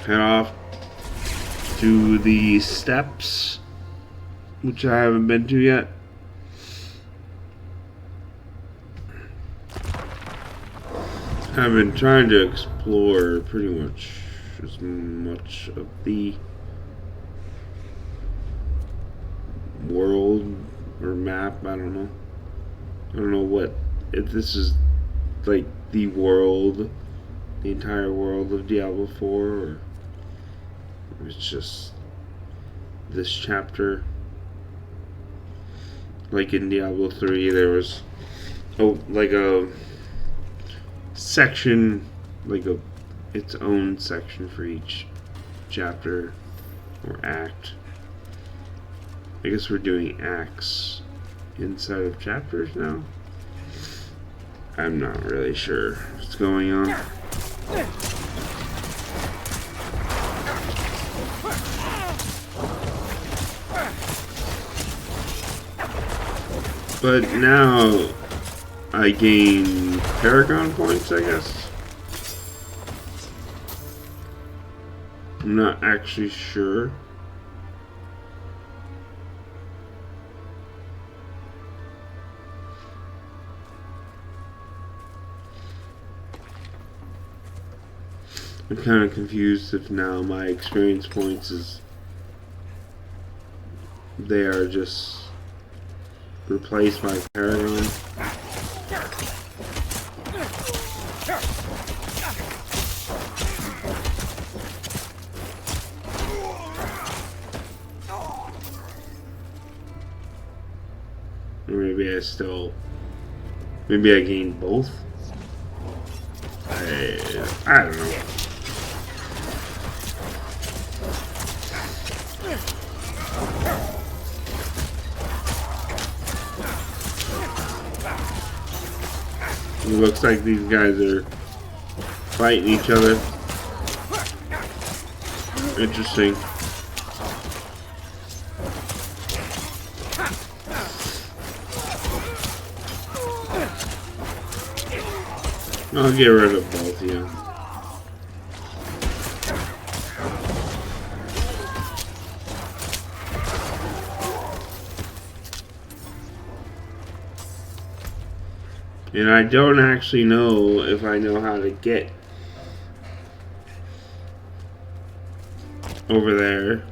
head off to the steps, which I haven't been to yet. I've been trying to explore pretty much as much of the world or map. I don't know. I don't know what if this is like the world, the entire world of Diablo 4, or it's just this chapter. Like in Diablo 3, there was like a section, like its own section for each chapter or act. I guess we're doing acts inside of chapters now. I'm not really sure what's going on. But now I gain Paragon points, I guess. I'm not actually sure. I'm kind of confused if now my experience points they are just replaced by Paragon. Or maybe I gained both. I don't know. It looks like these guys are fighting each other. Interesting. I'll get rid of both, yeah. And I don't actually know if I know how to get over there.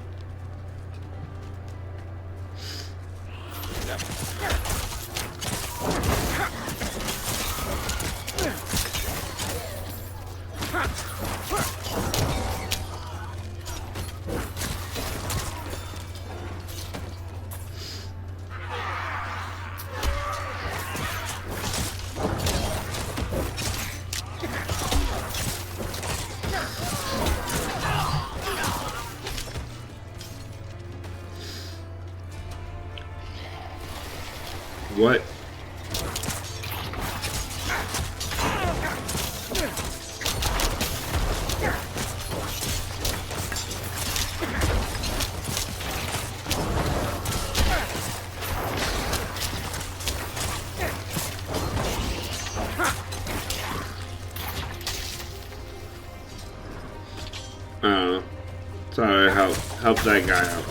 What? Sorry, help that guy out.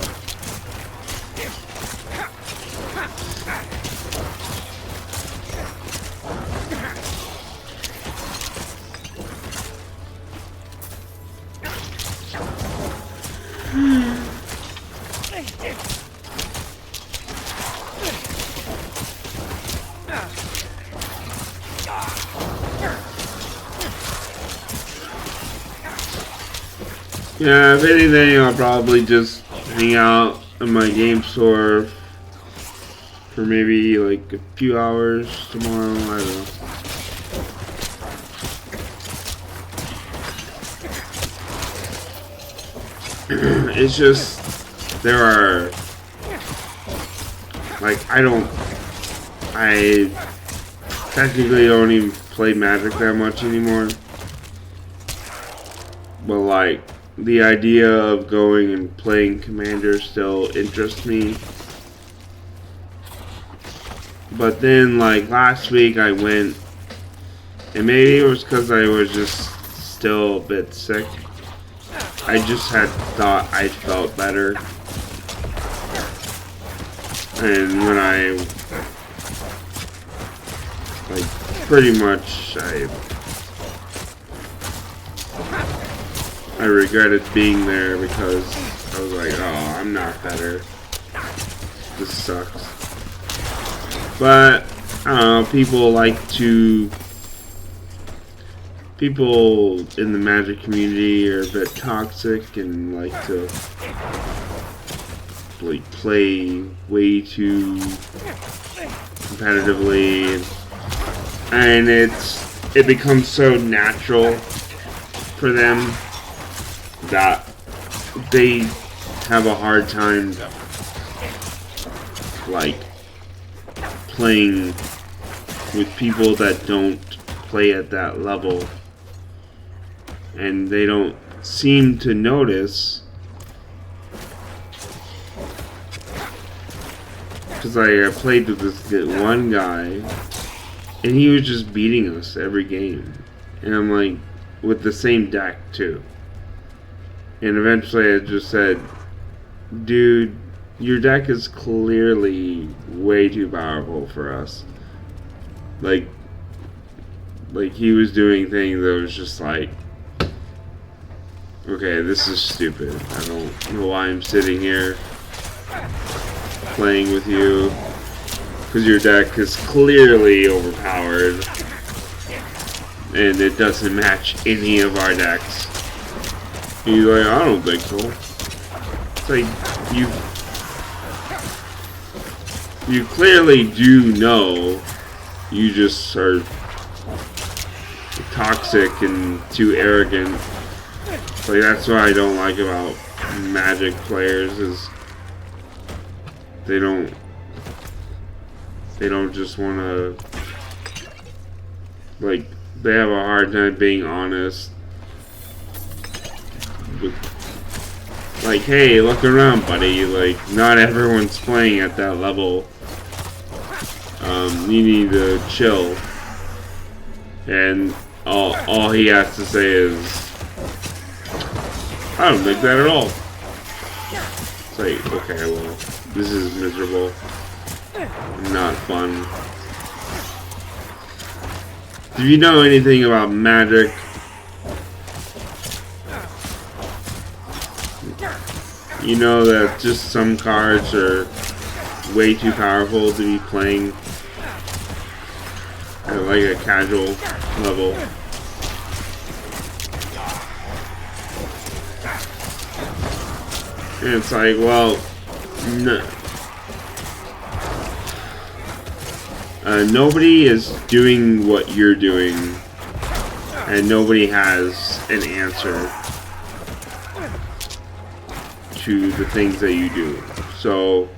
Yeah, if anything, I'll probably just hang out in my game store for maybe like a few hours tomorrow. I don't know. It's just there are like I don't I technically don't even play Magic that much anymore. But like, the idea of going and playing Commander still interests me. But then like last week I went, and maybe it was because I was just still a bit sick. I just had thought I felt better. And when I, like, pretty much, I regretted being there because I was like, oh, I'm not better. This sucks. But, I don't know, people in the Magic community are a bit toxic and like to like play way too competitively, and it becomes so natural for them that they have a hard time like playing with people that don't play at that level, and they don't seem to notice. Because I played with this one guy, and he was just beating us every game. And I'm like, with the same deck too. And eventually I just said, dude, your deck is clearly way too powerful for us. Like he was doing things that was just like, okay, this is stupid. I don't know why I'm sitting here playing with you, because your deck is clearly overpowered and it doesn't match any of our decks. And he's like, I don't think so. It's like, you clearly do know, you just are toxic and too arrogant. Like, that's what I don't like about Magic players, is they don't just want to, like, they have a hard time being honest with, like, hey, look around, buddy, like, not everyone's playing at that level. You need to chill. And all he has to say is, I don't think that at all. It's like, okay, well, this is miserable. Not fun. If you know anything about Magic, you know that just some cards are way too powerful to be playing at like a casual level. And it's like, well, nobody is doing what you're doing, and nobody has an answer to the things that you do. So,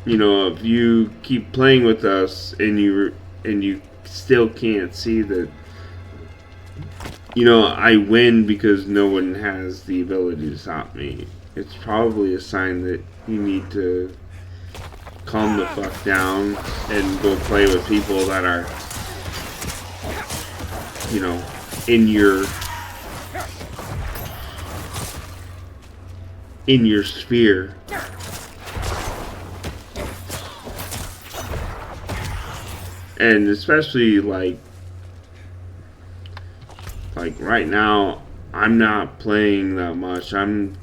you know, if you keep playing with us and you still can't see that, you know, I win because no one has the ability to stop me, it's probably a sign that you need to calm the fuck down and go play with people that are, you know, in your sphere. And especially like right now, I'm not playing that much. I'm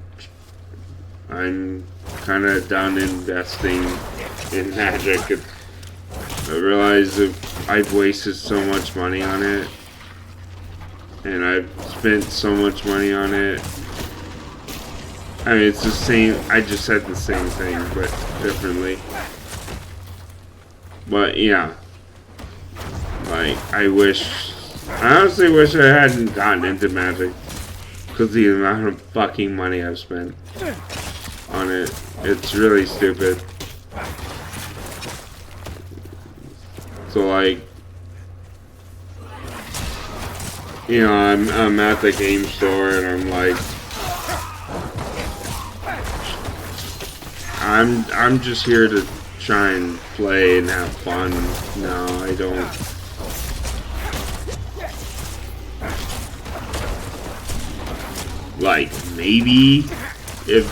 kind of done investing in Magic. I realize that I've wasted so much money on it, and I've spent so much money on it. I mean, it's the same. I just said the same thing, but differently. But yeah, like, I honestly wish I hadn't gotten into Magic, because the amount of fucking money I've spent on it, it's really stupid. So like, you know, I'm at the game store and I'm like, I'm just here to try and play and have fun. No, I don't. Like, maybe if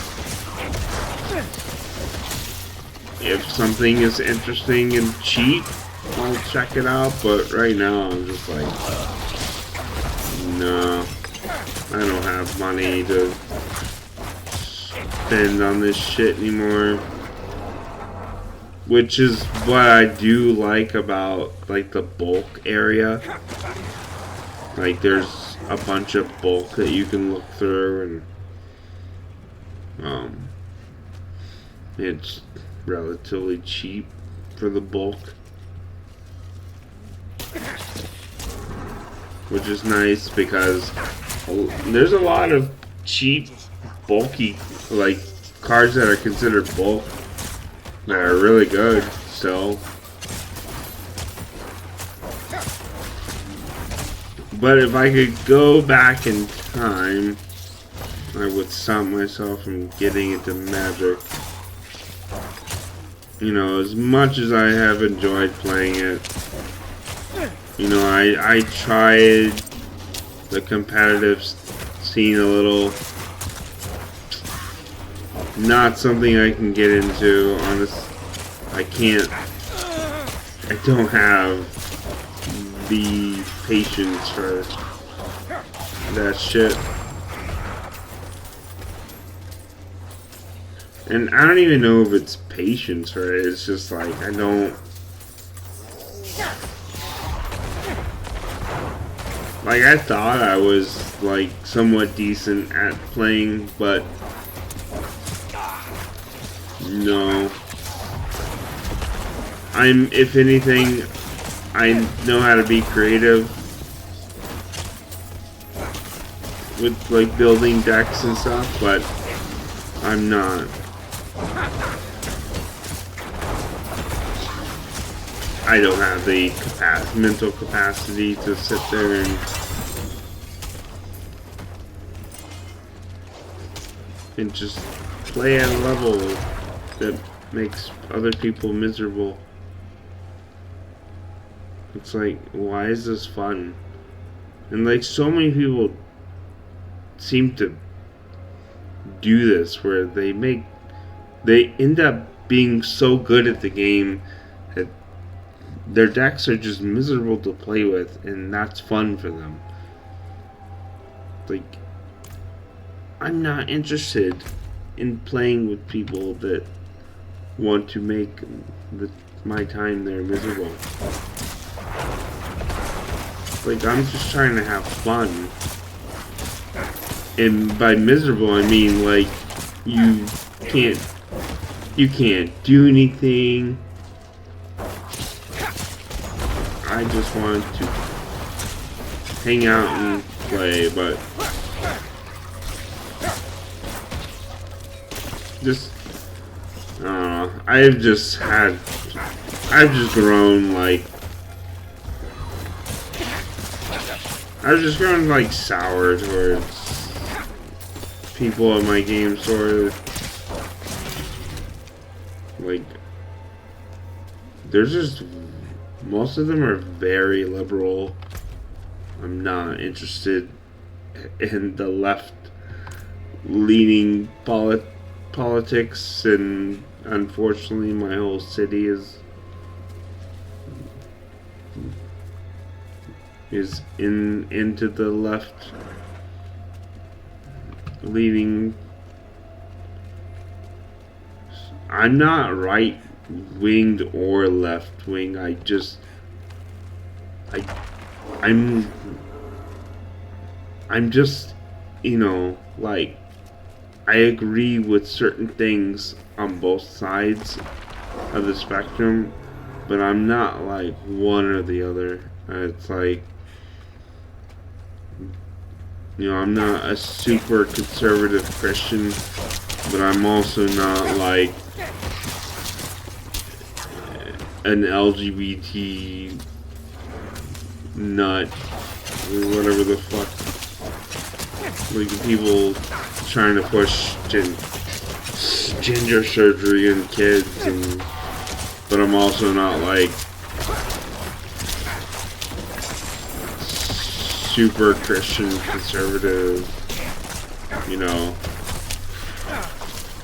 something is interesting and cheap, I'll check it out, but right now I'm just like, no, I don't have money to spend on this shit anymore. Which is what I do like about like the bulk area. Like there's a bunch of bulk that you can look through, and it's relatively cheap for the bulk, which is nice because there's a lot of cheap bulky like cards that are considered bulk that are really good still. But if I could go back in time, I would stop myself from getting into Magic. You know, as much as I have enjoyed playing it, you know, I tried the competitive scene a little. Not something I can get into, honest. I don't have the patience for that shit. And I don't even know if it's patience for it. It's just like, I don't... Like, I thought I was, like, somewhat decent at playing, but... No. If anything, I know how to be creative with, like, building decks and stuff, but I'm not. I don't have the mental capacity to sit there and just play at a level that makes other people miserable. It's like, why is this fun? And like, so many people seem to do this where they end up being so good at the game that their decks are just miserable to play with, and that's fun for them. Like, I'm not interested in playing with people that want to make my time there miserable. Like, I'm just trying to have fun. And by miserable, I mean, like, you can't do anything. I just want to hang out and play, but just, I don't know, I've just grown, like, sour towards people at my game store. Like, there's just, most of them are very liberal. I'm not interested in the left-leaning politics, and unfortunately my whole city is into the left leaning. I'm not right winged or left wing. I'm just, you know, like, I agree with certain things on both sides of the spectrum, but I'm not like one or the other. It's like, you know, I'm not a super conservative Christian, but I'm also not like an LGBT nut or whatever the fuck. Like people trying to push gender surgery in kids, but I'm also not like super Christian conservative, you know.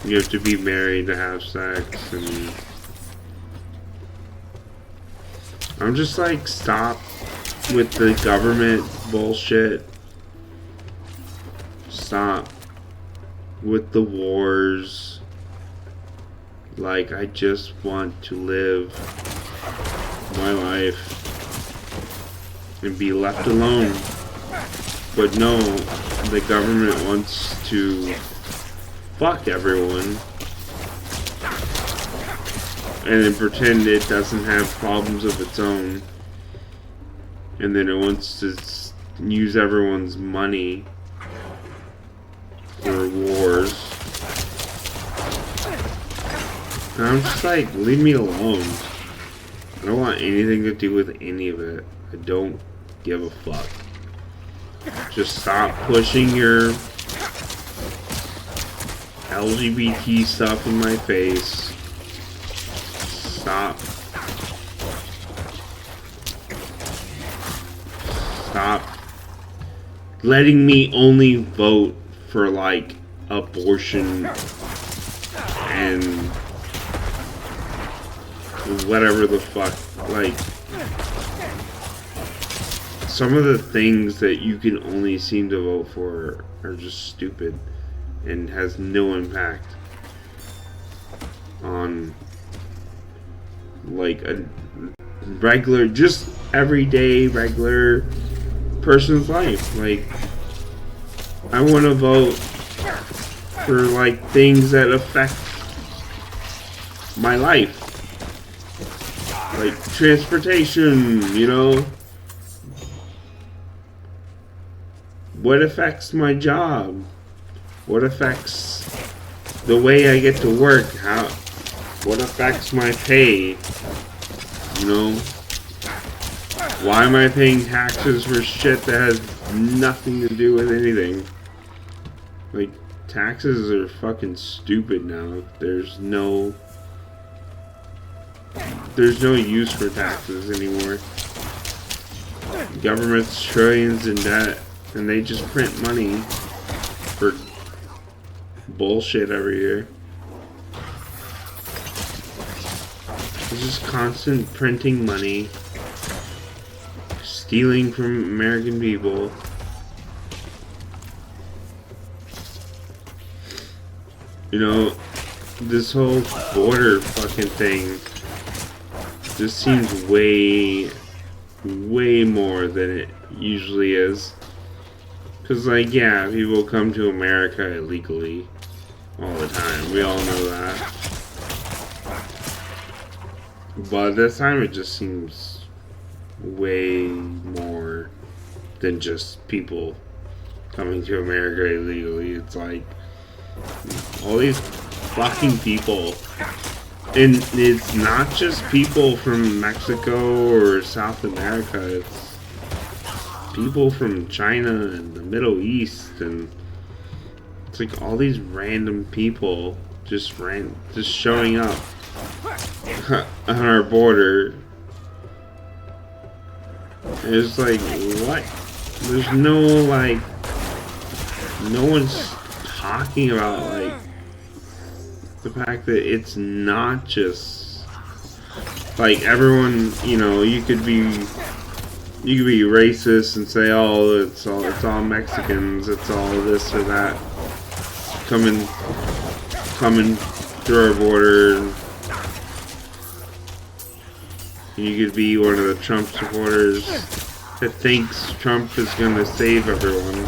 You have to be married to have sex, and I'm just like, stop with the government bullshit. Stop with the wars. Like, I just want to live my life and be left alone. But no, the government wants to fuck everyone and then pretend it doesn't have problems of its own, and then it wants to use everyone's money for wars. And I'm just like, leave me alone. I don't want anything to do with any of it. I don't give a fuck. Just stop pushing your LGBT stuff in my face. Stop. Stop letting me only vote for like abortion and whatever the fuck. Like, some of the things that you can only seem to vote for are just stupid and has no impact on like a regular, just everyday regular person's life. Like, I want to vote for like things that affect my life, like transportation, you know. What affects my job? What affects the way I get to work? What affects my pay? You know? Why am I paying taxes for shit that has nothing to do with anything? Like, taxes are fucking stupid now. There's no use for taxes anymore. The government's trillions in debt, and they just print money for bullshit every year. It's just constant printing money, stealing from American people. You know, this whole border fucking thing just seems way more than it usually is. Cause like, yeah, people come to America illegally all the time. We all know that. But this time it just seems way more than just people coming to America illegally. It's like all these fucking people. And it's not just people from Mexico or South America. It's people from China and the Middle East, and it's like all these random people just showing up on our border. And it's like, what? There's no, like, no one's talking about, like, the fact that it's not just like everyone, you know, you could be racist and say, oh, it's all Mexicans, it's all this or that coming through our border. And you could be one of the Trump supporters that thinks Trump is going to save everyone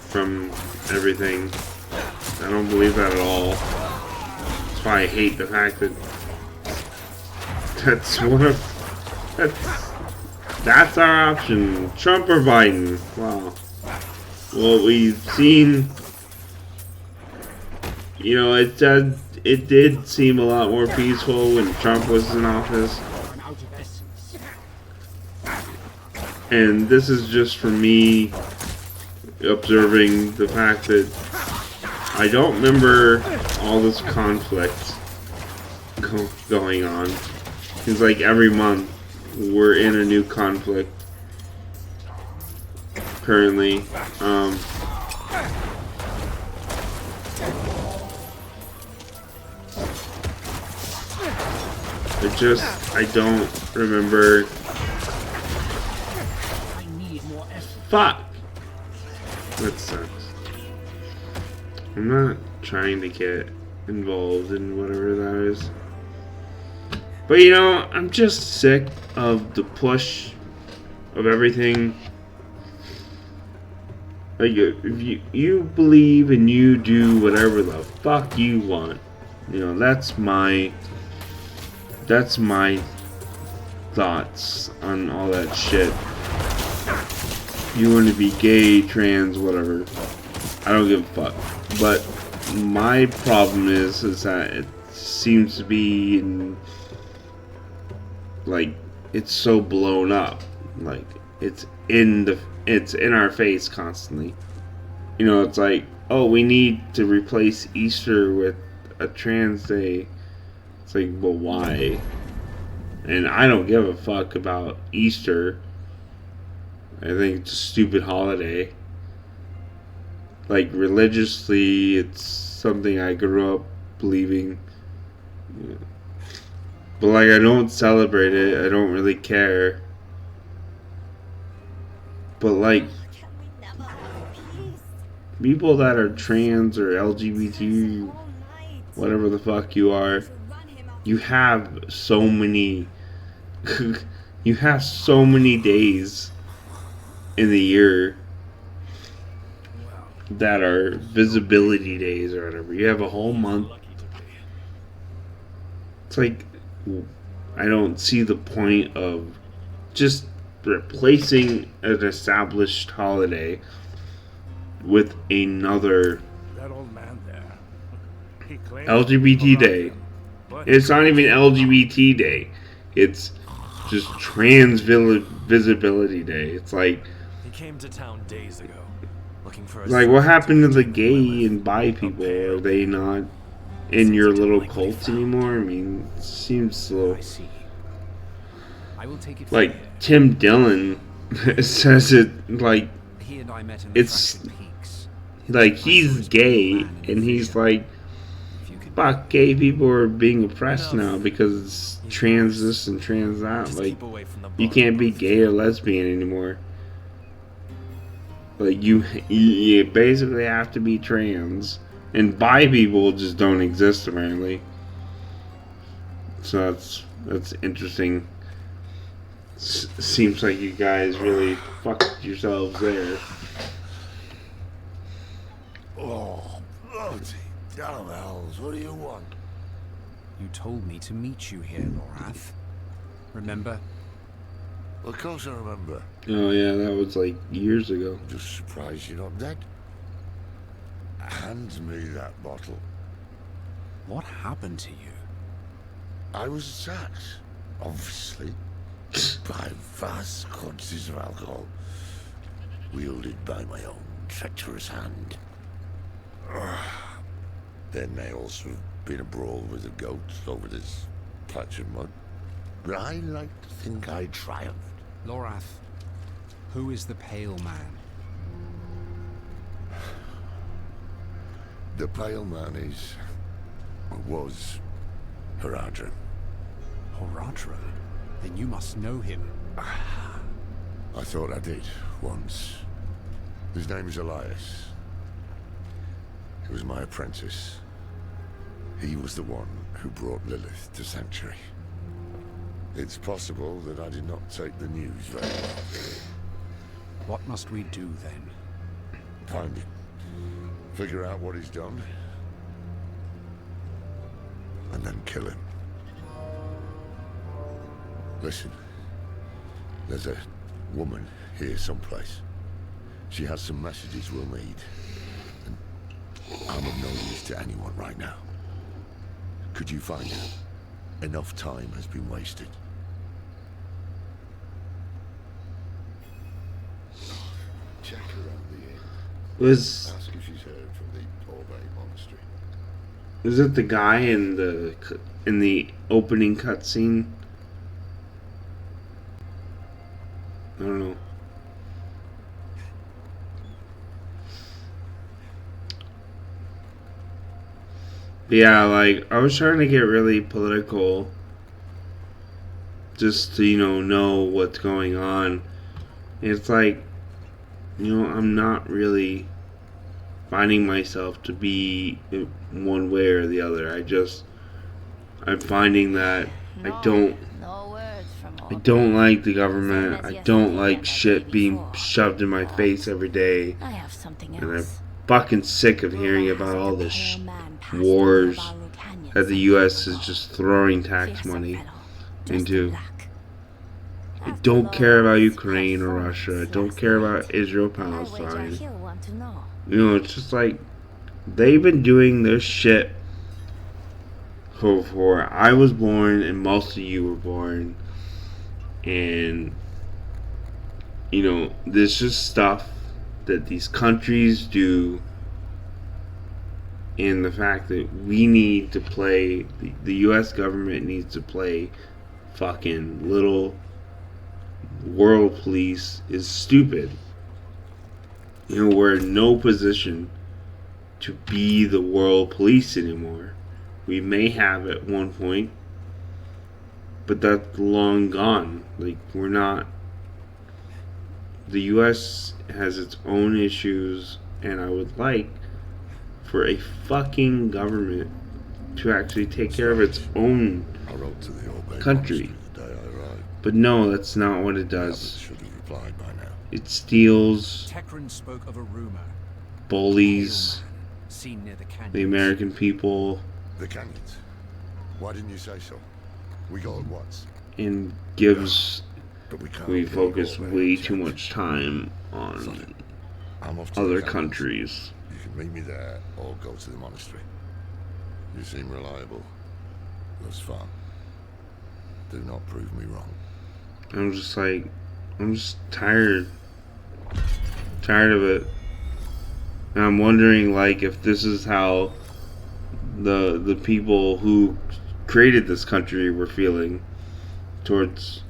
from everything. I don't believe that at all. That's why I hate the fact that that's our option. Trump or Biden. Wow. Well, we've seen, you know, it did seem a lot more peaceful when Trump was in office. And this is just for me observing the fact that I don't remember all this conflict going on. It's like every month we're in a new conflict currently. I don't remember. Fuck! That sucks. I'm not trying to get involved in whatever that is. But you know, I'm just sick of the push of everything. Like, if you believe and you do whatever the fuck you want. You know, that's my thoughts on all that shit. You want to be gay, trans, whatever. I don't give a fuck. But my problem is that it seems to be like it's so blown up. Like it's in our face constantly. You know, it's like, oh, we need to replace Easter with a trans day. It's like, well, why? And I don't give a fuck about Easter. I think it's a stupid holiday. Like, religiously, it's something I grew up believing. But, like, I don't celebrate it. I don't really care. But, like, people that are trans or LGBT, whatever the fuck you are, you have so many you have so many days in the year that are visibility days or whatever. You have a whole month. It's like, I don't see the point of just replacing an established holiday with another LGBT day. It's not even LGBT day. It's just trans visibility day. It's like, he came to town days ago, looking for a like, what happened to the gay and bi people? Are they not in your little cult anymore? I mean, it seems little. Like Tim Dillon says it like it's like he's gay and he's like, fuck, gay people are being oppressed now because it's trans this and trans that. Like, you can't be gay or lesbian anymore. Like, you basically have to be trans. And bi people just don't exist, apparently. So that's interesting. Seems like you guys really fucked yourselves there. Oh, bloody damn hells, what do you want? You told me to meet you here, Lorath. Remember? Of course I remember. Oh yeah, that was like years ago. Just surprised you're not dead. Hand me that bottle. What happened to you? I was attacked, obviously, by vast quantities of alcohol, wielded by my own treacherous hand. There may also have been a brawl with the goats over this patch of mud, but I like to think I triumphed. Lorath, who is the Pale Man? The Pale Man was Haradrim. Horadrim? Then you must know him. I thought I did, once. His name is Elias. He was my apprentice. He was the one who brought Lilith to Sanctuary. It's possible that I did not take the news very well. What must we do then? Find him. Figure out what he's done. And then kill him. Listen. There's a woman here someplace. She has some messages we'll need. And I'm of no use to anyone right now. Could you find her? Enough time has been wasted. Check around the inn. Was Ask if she's heard from the Orbe Monastery. was it the guy in the opening cutscene? I don't know. But yeah, like, I was trying to get really political just to, know what's going on. And it's like, I'm not really finding myself to be one way or the other. I'm finding that I don't like the government. I don't like shit being shoved in my face every day. And I'm fucking sick of hearing about all this wars that the U.S. is just throwing tax money into. I don't care about Ukraine or Russia. I don't care about Israel, Palestine. It's just like they've been doing this shit before I was born and most of you were born. And there's just stuff that these countries do, and the fact that we need to play, the US government needs to play fucking little world police is stupid. We're in no position to be the world police anymore. We may have at one point, but that's long gone. Like, we're not. The US has its own issues, and I would like for a fucking government to actually take care of its own country. But no, that's not what it does. It steals, bullies the American people, The canyons. Why didn't you say so? We got it once. and gives. But We focus way too much time on I'm off to other the canyons. countries. You can meet me there or go to the monastery. You seem reliable. Thus far. Do not prove me wrong. I'm just tired. Tired of it. And I'm wondering, like, if this is how the people who created this country were feeling towards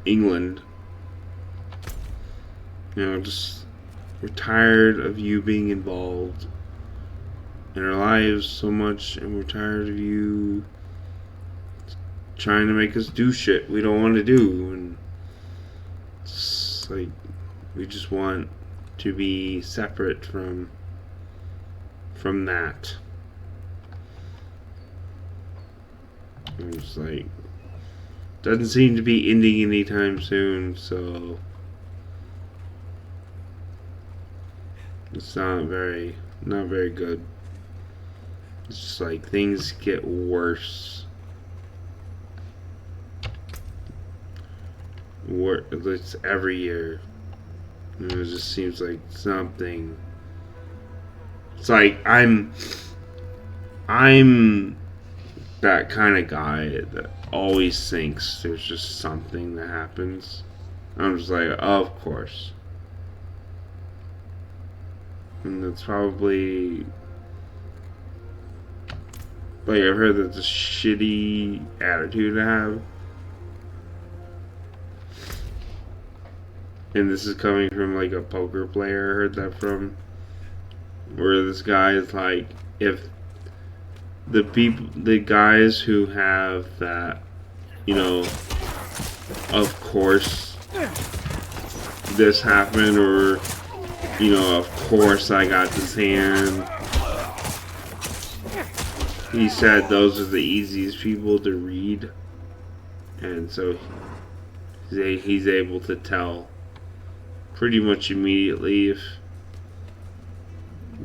England. Just we're tired of you being involved in our lives so much, and we're tired of you trying to make us do shit we don't want to do, and it's like we just want to be separate from that. And it's like doesn't seem to be ending anytime soon, so it's not very good. It's just like things get worse. It's every year. It just seems like something. It's like I'm that kind of guy that always thinks there's just something that happens. I'm just like, oh, of course. And that's probably, like, I've heard that's a shitty attitude to have. And this is coming from, like, a poker player I heard that from. Where this guy is like, if the guys who have that, of course this happened, or, of course I got this hand. He said those are the easiest people to read. And so he's able to tell pretty much immediately if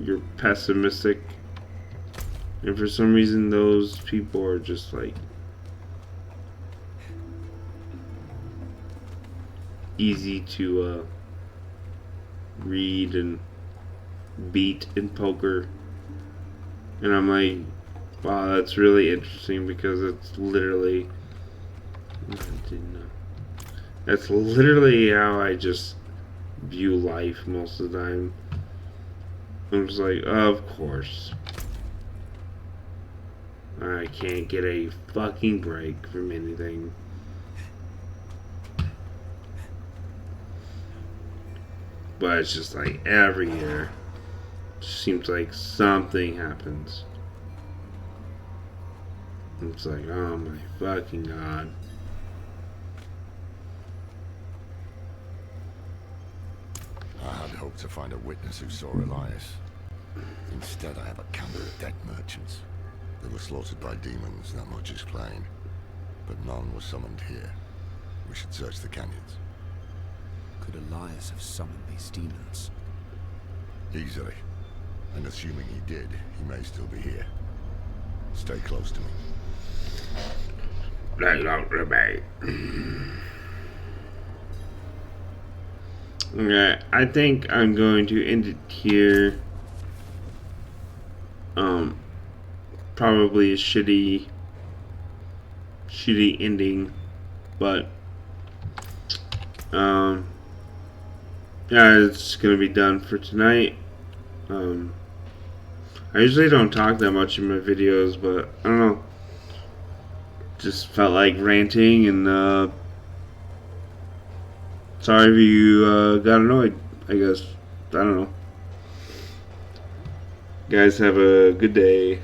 you're pessimistic. And for some reason those people are just like easy to read and beat in poker. And I'm like, wow, that's really interesting because it's literally, I didn't know. That's literally how I just view life most of the time. I'm just like, of course. I can't get a fucking break from anything. But it's just like every year, seems like something happens. It's like, oh my fucking god. I had hoped to find a witness who saw Elias. Instead, I have a camp of dead merchants. They were slaughtered by demons, that much is plain. But none was summoned here. We should search the canyons. Could Elias have summoned these demons? Easily. And assuming he did, he may still be here. Stay close to me. Okay, I think I'm going to end it here. Probably a shitty ending, but yeah, it's gonna be done for tonight. I usually don't talk that much in my videos, but I don't know. Just felt like ranting, and sorry if you got annoyed, I guess. I don't know. Guys, have a good day.